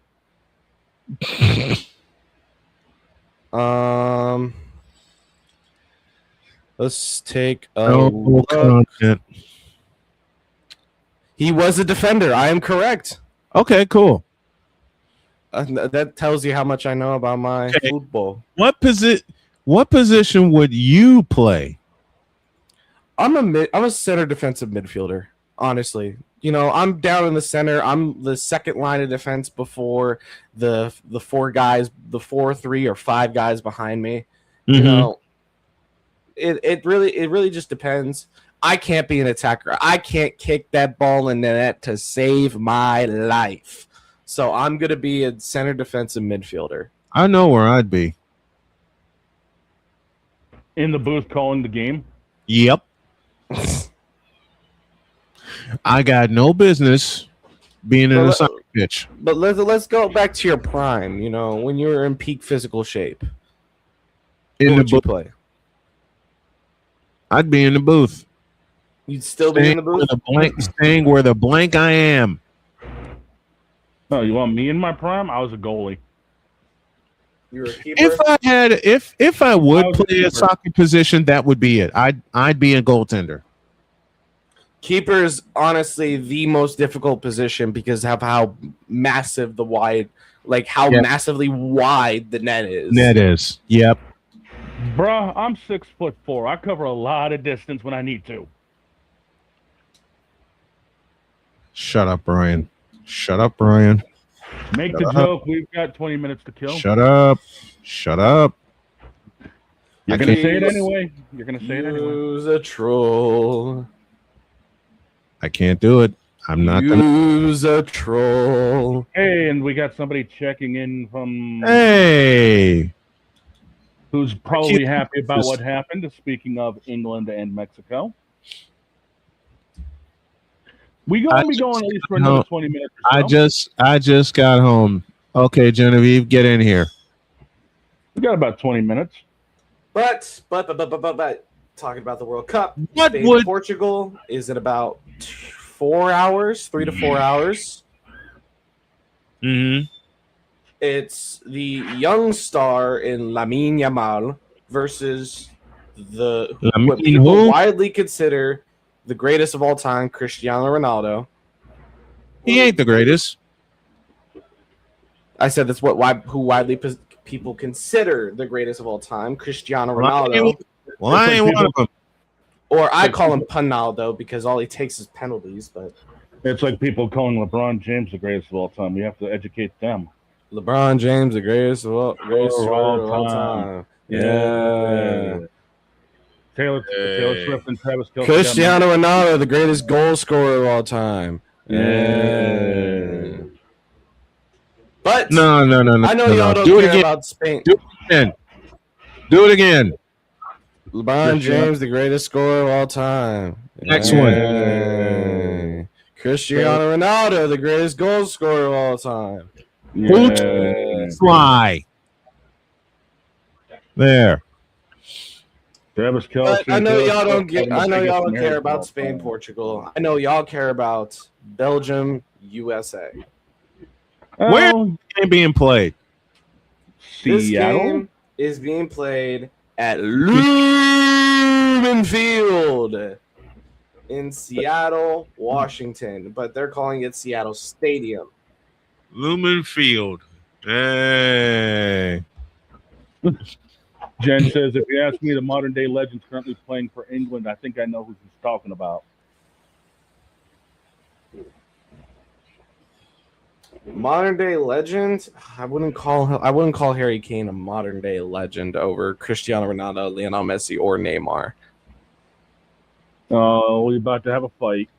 Let's take a look. Content. He was a defender. I am correct. Okay, cool. That tells you how much I know about my football. What position would you play? I'm a center defensive midfielder, honestly. I'm down in the center. I'm the second line of defense before the 4 guys, the 4, 3, or 5 guys behind me. Mm-hmm. It really just depends. I can't be an attacker. I can't kick that ball in the net to save my life. So I'm gonna be a center defensive midfielder. I know where I'd be. In the booth calling the game? Yep. I got no business being in a soccer pitch. But let's go back to your prime. You know, when you were in peak physical shape. In What the would you booth. play? I'd be in the booth. You'd still be in the booth? Staying where the blank I am. Oh, you want me in my prime? I was a goalie. You were a keeper? If I would I was a play a keeper. soccer position, that would be it. I'd be a goaltender. Keeper is honestly the most difficult position because of how massive massively wide the net is. Net is. Yep. Bruh, I'm 6'4". I cover a lot of distance when I need to. Shut up, Brian. Shut up, Brian. Make Shut the up. joke. We've got 20 minutes to kill. Shut up. Shut up. You're I gonna can't- say it anyway. You're gonna say it anyway. Use a troll. I can't do it. I'm not gonna. Use a troll. Hey, and we got somebody checking in from. Hey. Who's probably Keep- happy about what happened. Speaking of England and Mexico, we gonna be going at least for another 20 minutes. Or so. I just got home. Okay, Genevieve, get in here. We got about 20 minutes. But talking about the World Cup, What Spain, would- Portugal is in about 4 hours, 3 to 4 hours. Mm-hmm. It's the young star in Lamine Yamal versus what people widely consider the greatest of all time, Cristiano Ronaldo. He ain't the greatest. I said that's who widely people consider the greatest of all time, Cristiano Well, I Ronaldo. ain't one of them. Or I call him Panaldo because all he takes is penalties. But It's like people calling LeBron James the greatest of all time. We have to educate them. LeBron James, the greatest of all time. Yeah. Taylor Swift and Travis Kelce. Cristiano Ronaldo, the greatest goal scorer of all time. Yeah. But No. I know y'all don't Do it care again. about Spain. Do it again. Do it again. LeBron James, the greatest scorer of all time. Next one. Cristiano Ronaldo, the greatest goal scorer of all time. Who fly? There. Travis Kelce. But I know y'all don't get. I know y'all don't care about Spain, Portugal. I know y'all care about Belgium, USA. Where is the game being played? This Seattle? game is being played at Lumen Field in Seattle, Washington, but they're calling it Seattle Stadium. Lumen Field. Hey. Jen says, if you ask me, the modern day legends currently playing for England, I think I know who she's talking about. Modern day legend? I wouldn't call Harry Kane a modern day legend over Cristiano Ronaldo, Lionel Messi, or Neymar. Oh, we're about to have a fight.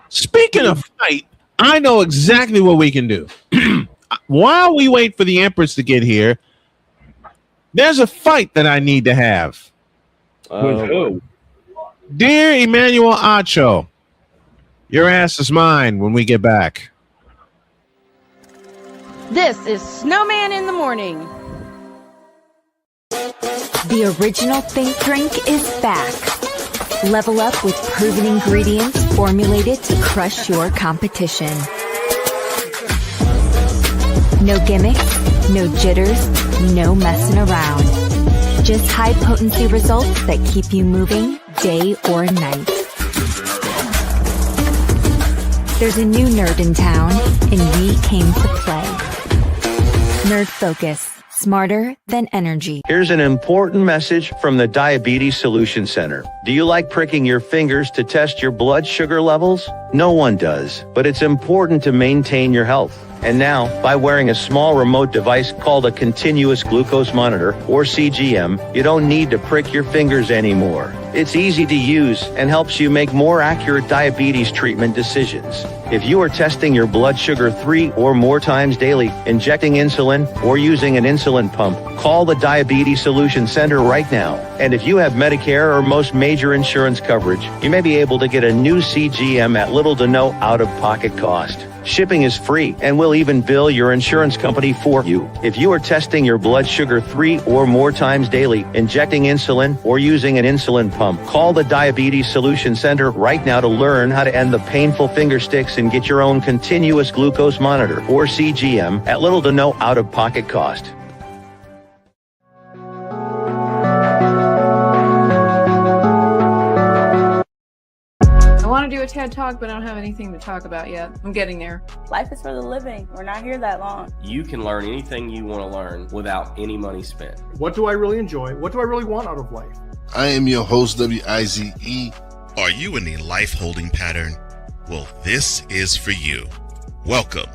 Speaking of fight, I know exactly what we can do. While we wait for the Empress to get here, there's a fight that I need to have. With who? Dear Emmanuel Acho, your ass is mine when we get back. This is Snowman in the Morning. The original Think Drink is back. Level up with proven ingredients formulated to crush your competition. No gimmicks, no jitters, no messing around. Just high potency results that keep you moving day or night. There's a new nerd in town, and we came to play. Nerd Focus. Smarter than energy. Here's an important message from the Diabetes Solution Center. Do you like pricking your fingers to test your blood sugar levels? No one does, but it's important to maintain your health. And now, by wearing a small remote device called a continuous glucose monitor, or CGM, you don't need to prick your fingers anymore. It's easy to use and helps you make more accurate diabetes treatment decisions. If you are testing your blood sugar 3 or more times daily, injecting insulin, or using an insulin pump, call the Diabetes Solution Center right now. And if you have Medicare or most major insurance coverage, you may be able to get a new CGM at little to no out-of-pocket cost. Shipping is free, and we'll even bill your insurance company for you. If you are testing your blood sugar 3 or more times daily, injecting insulin, or using an insulin pump, call the Diabetes Solution Center right now to learn how to end the painful finger sticks and get your own continuous glucose monitor, or CGM, at little to no out-of-pocket cost. I want to do a TED Talk, but I don't have anything to talk about yet. I'm getting there. Life is for the living. We're not here that long. You can learn anything you want to learn without any money spent. What do I really enjoy? What do I really want out of life? I am your host, WIZE. Are you in a life holding pattern? Well, this is for you. Welcome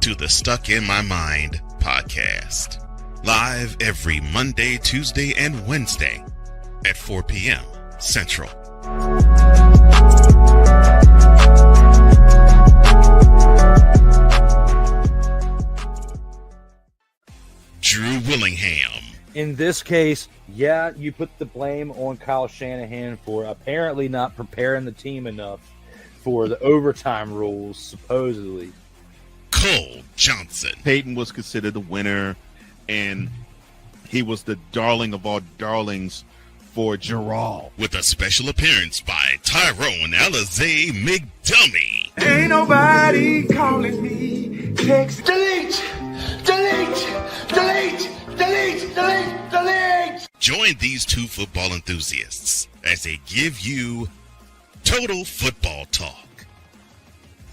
to the Stuck in My Mind podcast. Live every Monday, Tuesday, and Wednesday at 4 p.m. Central. Drew Willingham. In this case, yeah, you put the blame on Kyle Shanahan for apparently not preparing the team enough for the overtime rules, supposedly. Cole Johnson. Peyton was considered the winner, and he was the darling of all darlings for Gerald. With a special appearance by Tyrone Alizé McDummy. Ain't nobody calling me. Text delete, delete, delete, delete, delete, delete. Join these two football enthusiasts as they give you Total Football Talk.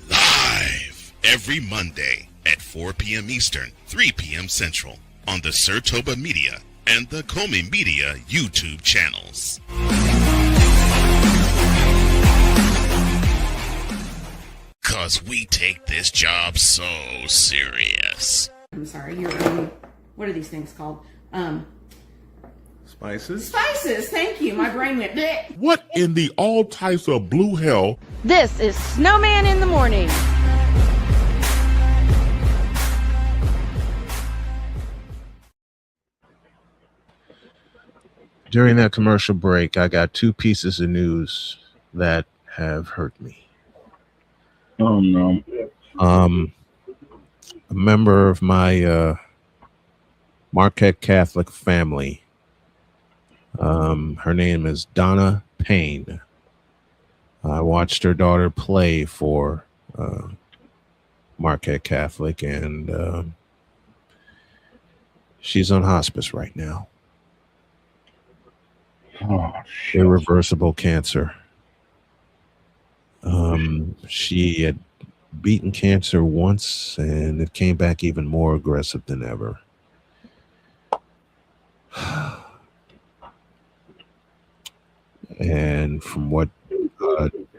Live every Monday at 4 p.m. Eastern, 3 p.m. Central on the Sertoba Media and the Comey Media YouTube channels. Cause we take this job so serious. I'm sorry, what are these things called? Spices? Spices, thank you. My brain went bleh. What in the all types of blue hell? This is Snowman in the Morning. During that commercial break, I got two pieces of news that have hurt me. Oh no. A member of my Marquette Catholic family, her name is Donna Payne. I watched her daughter play for Marquette Catholic, and she's on hospice right now. Oh, irreversible cancer. She had beaten cancer once, and it came back even more aggressive than ever. And from what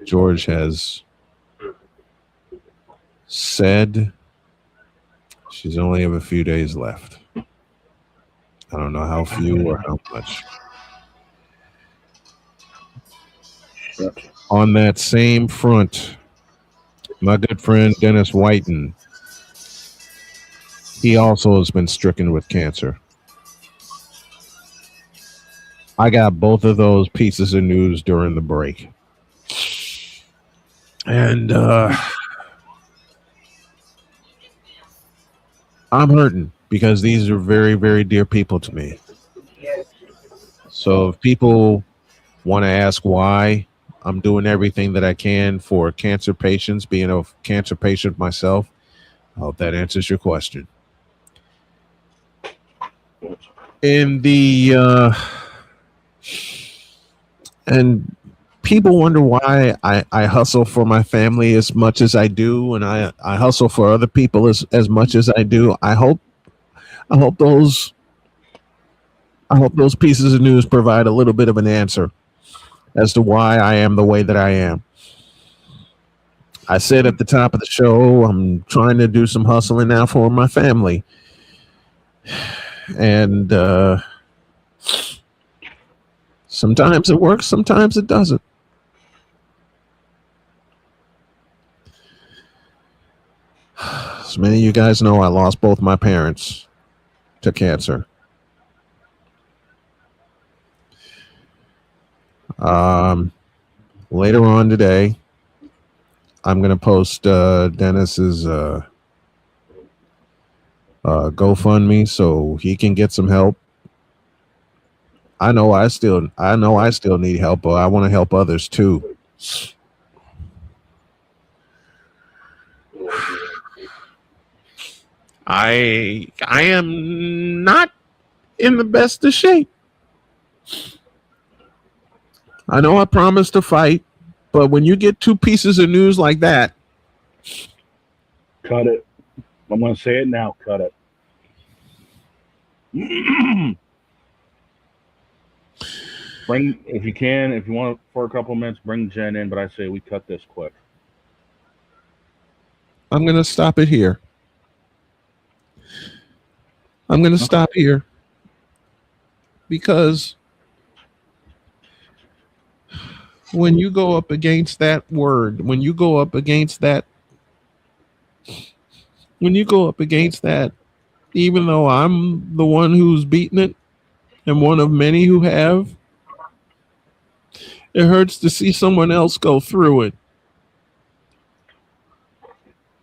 George has said, she's only have a few days left. I don't know how few or how much. On that same front, my good friend Dennis Whiten, he also has been stricken with cancer. I got both of those pieces of news during the break. And I'm hurting because these are very, very dear people to me. So if people want to ask why I'm doing everything that I can for cancer patients, being a cancer patient myself, I hope that answers your question. In the and people wonder why I hustle for my family as much as I do, and I hustle for other people as much as I do. I hope those pieces of news provide a little bit of an answer as to why I am the way that I am. I said at the top of the show, I'm trying to do some hustling now for my family. And sometimes it works, sometimes it doesn't. As many of you guys know, I lost both my parents to cancer. Later on today, I'm going to post Dennis's GoFundMe so he can get some help. I know I still need help, but I want to help others too. I am not in the best of shape. I know I promised to fight, but when you get two pieces of news like that, cut it. I'm going to say it now. Cut it. If you want for a couple minutes, bring Jen in, but I say we cut this quick. I'm going to stop it here. I'm going to stop here because when you go up against that word, when you go up against that, even though I'm the one who's beaten it and one of many who have, it hurts to see someone else go through it.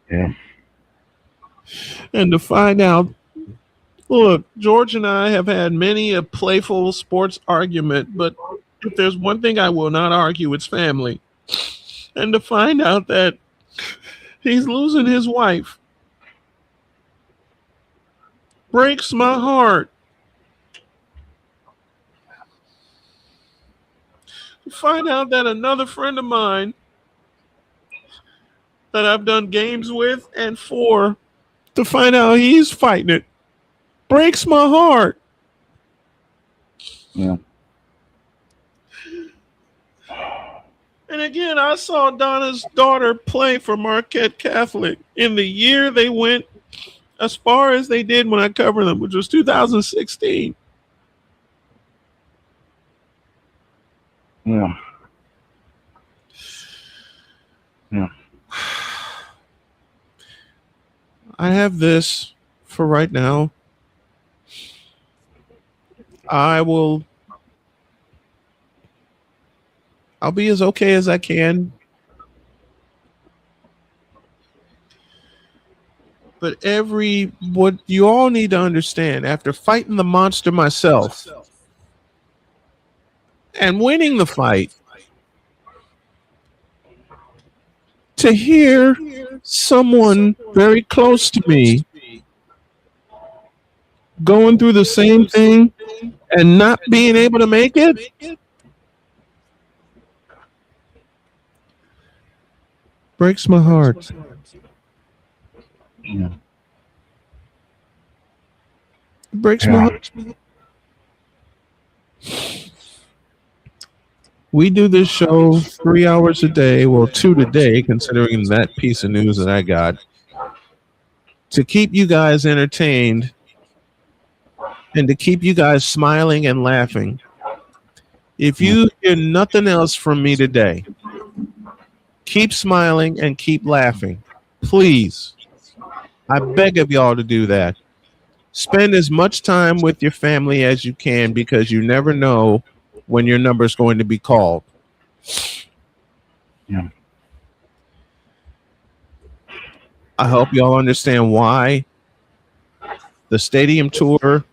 Yeah. And to find out, look, George and I have had many a playful sports argument, but if there's one thing I will not argue, it's family. And to find out that he's losing his wife breaks my heart. To find out that another friend of mine that I've done games with and for, to find out he's fighting it, breaks my heart. Yeah. And again, I saw Donna's daughter play for Marquette Catholic in the year they went as far as they did when I covered them, which was 2016. Yeah. Yeah. I have this for right now. I'll be as okay as I can. But what you all need to understand, after fighting the monster myself and winning the fight, to hear someone very close to me going through the same thing and not being able to make it, breaks my heart. Yeah. It breaks my heart. We do this show 3 hours a day, well, 2 today, considering that piece of news that I got, to keep you guys entertained and to keep you guys smiling and laughing. If you hear nothing else from me today, keep smiling and keep laughing. Please. I beg of y'all to do that. Spend as much time with your family as you can, because you never know when your number is going to be called. Yeah. I hope y'all understand why the stadium tour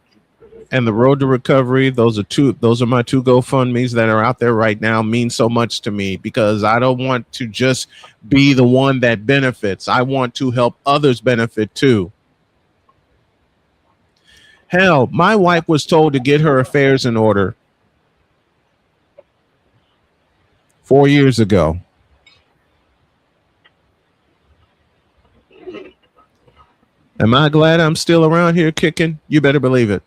and the road to recovery, those are my two GoFundMes that are out there right now, mean so much to me, because I don't want to just be the one that benefits. I want to help others benefit too. Hell, my wife was told to get her affairs in order 4 years ago. Am I glad I'm still around here kicking? You better believe it.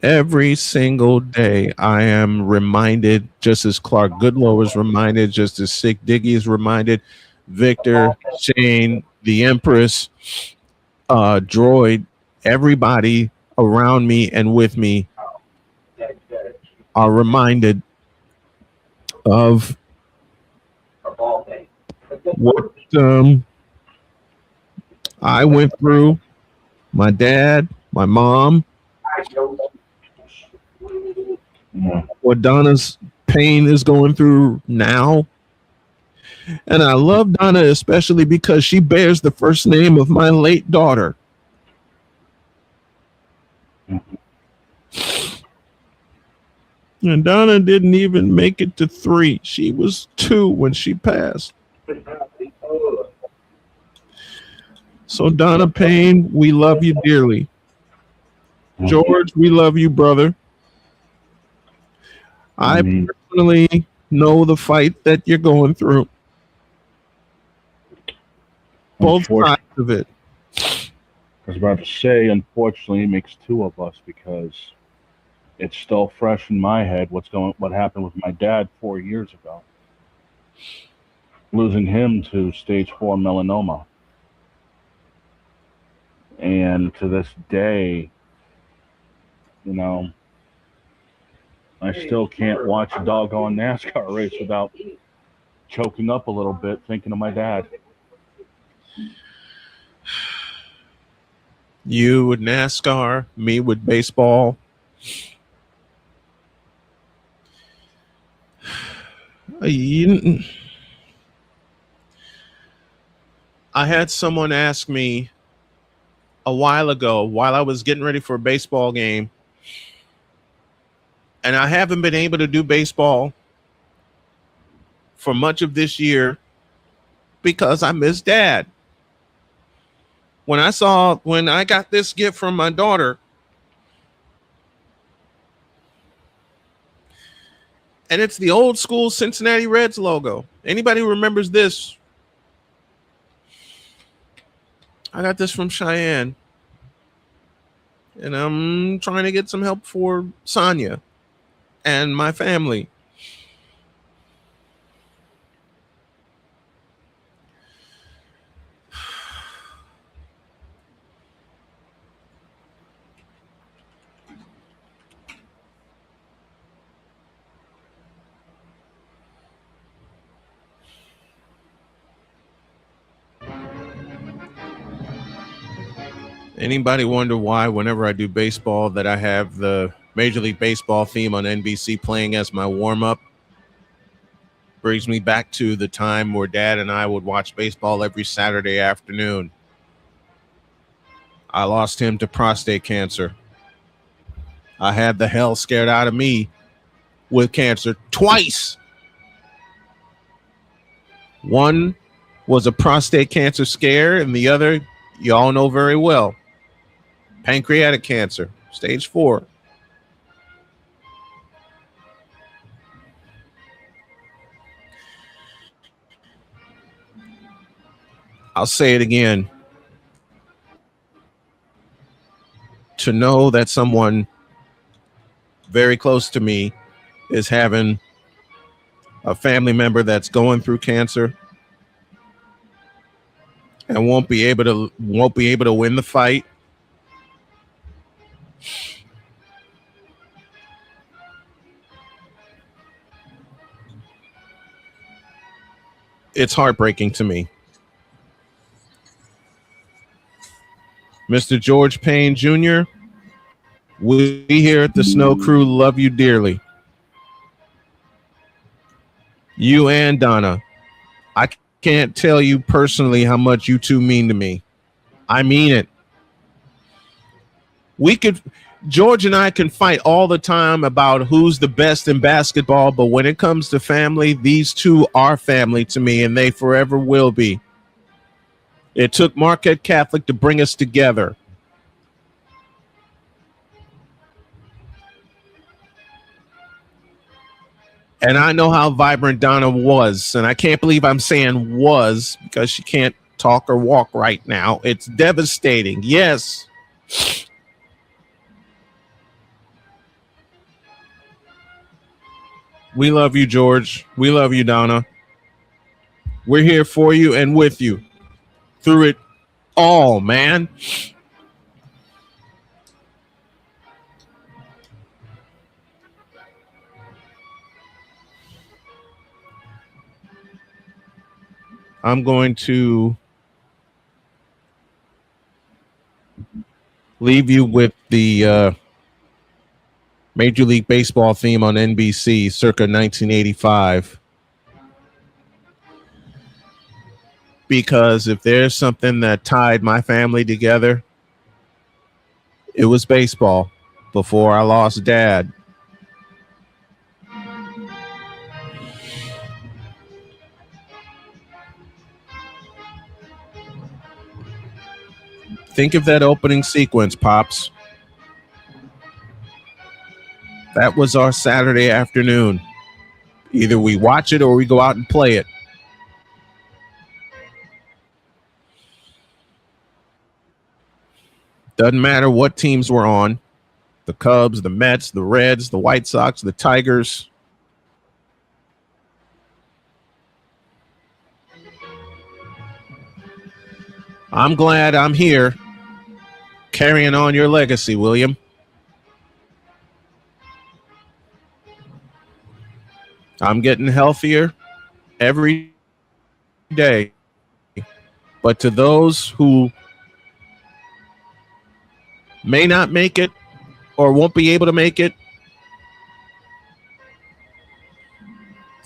Every single day, I am reminded, just as Clark Goodlow is reminded, just as Sick Diggy is reminded, Victor, Shane, the Empress, Droid, everybody around me and with me are reminded of what I went through, my dad, my mom, what Donna's pain is going through now. And I love Donna especially because she bears the first name of my late daughter. And Donna didn't even make it to 3. She was 2 when she passed. So Donna Payne, we love you dearly. George, we love you, brother. I personally know the fight that you're going through. Both sides of it. I was about to say, unfortunately, it makes 2 of us because it's still fresh in my head what happened with my dad 4 years ago. Losing him to stage 4 melanoma. And to this day, you know, I still can't watch a doggone NASCAR race without choking up a little bit thinking of my dad. You with NASCAR, me with baseball. I had someone ask me a while ago while I was getting ready for a baseball game, and I haven't been able to do baseball for much of this year because I miss Dad. When I got this gift from my daughter, and it's the old school Cincinnati Reds logo. Anybody who remembers this? I got this from Cheyenne. And I'm trying to get some help for Sonia and my family. Anybody wonder why whenever I do baseball that I have the Major League Baseball theme on NBC playing as my warm-up? Brings me back to the time where Dad and I would watch baseball every Saturday afternoon. I lost him to prostate cancer. I had the hell scared out of me with cancer twice. One was a prostate cancer scare, and the other, you all know very well, pancreatic cancer, stage 4. I'll say it again. To know that someone very close to me is having a family member that's going through cancer and won't be able to win the fight. It's heartbreaking to me. Mr. George Payne Jr., we here at the Snow Crew love you dearly. You and Donna. I can't tell you personally how much you two mean to me. I mean it. George and I can fight all the time about who's the best in basketball, but when it comes to family, these two are family to me, and they forever will be. It took Marquette Catholic to bring us together. And I know how vibrant Donna was, and I can't believe I'm saying was because she can't talk or walk right now. It's devastating. Yes. We love you, George. We love you, Donna. We're here for you and with you through it all, man. I'm going to leave you with the Major League Baseball theme on NBC circa 1985. Because if there's something that tied my family together, it was baseball before I lost Dad. Think of that opening sequence, Pops. That was our Saturday afternoon. Either we watch it or we go out and play it. Doesn't matter what teams we're on. The Cubs, the Mets, the Reds, the White Sox, the Tigers. I'm glad I'm here carrying on your legacy, William. I'm getting healthier every day. But to those who may not make it or won't be able to make it,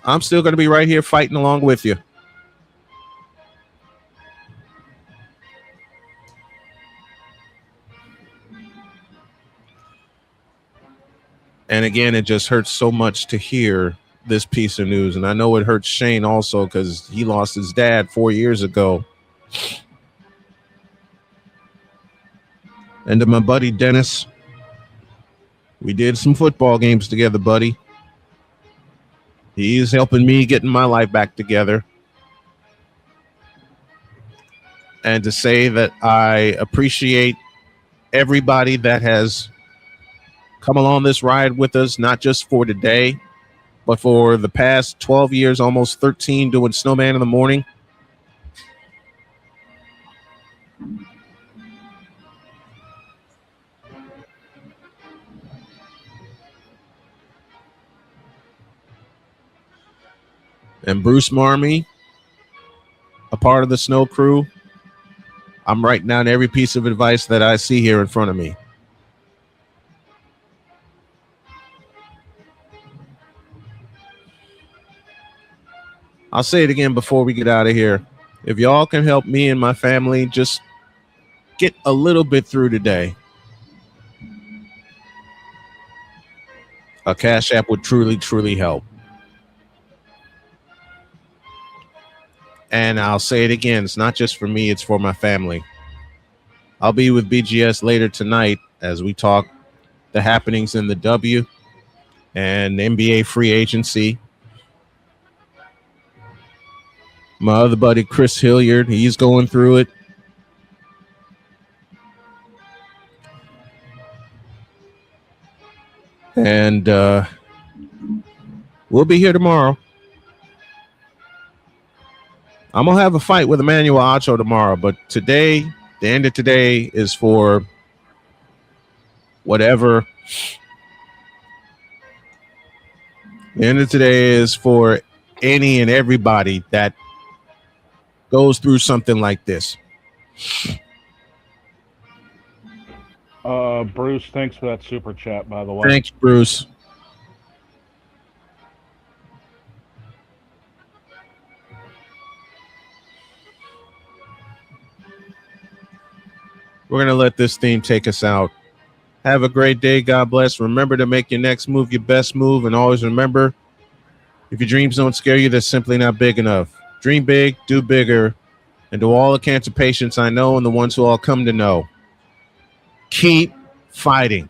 I'm still going to be right here fighting along with you. And again, it just hurts so much to hear this piece of news. And I know it hurts Shane also because he lost his dad 4 years ago. And to my buddy Dennis, we did some football games together, buddy. He's helping me getting my life back together. And to say that I appreciate everybody that has come along this ride with us, not just for today, but for the past 12 years, almost 13, doing Snowman in the morning. And Bruce Marmee, a part of the Snow Crew. I'm writing down every piece of advice that I see here in front of me. I'll say it again before we get out of here. If y'all can help me and my family just get a little bit through today, a Cash App would truly, truly help. And I'll say it again, it's not just for me, it's for my family. I'll be with BGS later tonight as we talk the happenings in the W and NBA free agency. My other buddy, Chris Hilliard, he's going through it. And we'll be here tomorrow. I'm going to have a fight with Emmanuel Acho tomorrow, but today, the end of today is for whatever. The end of today is for any and everybody that goes through something like this. Bruce, thanks for that super chat, by the way. Thanks, Bruce. We're going to let this theme take us out. Have a great day. God bless. Remember to make your next move your best move. And always remember, if your dreams don't scare you, they're simply not big enough. Dream big, do bigger. And to all the cancer patients I know and the ones who all come to know, keep fighting.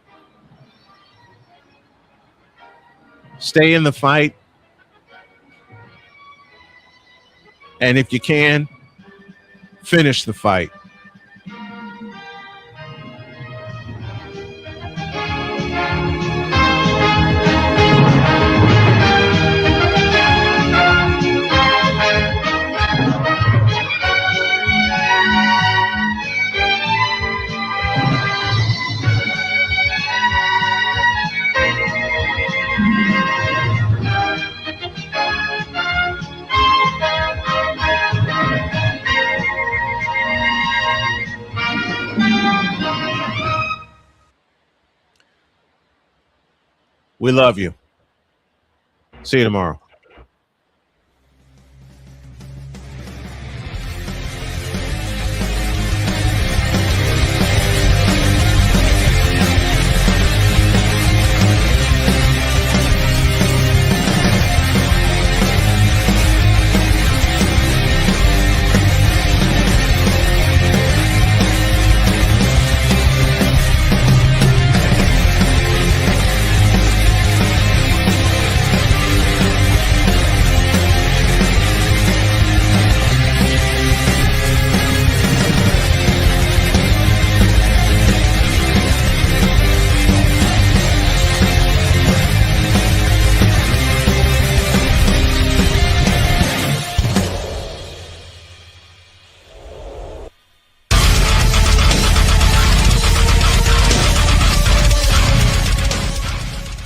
Stay in the fight. And if you can, finish the fight. We love you. See you tomorrow.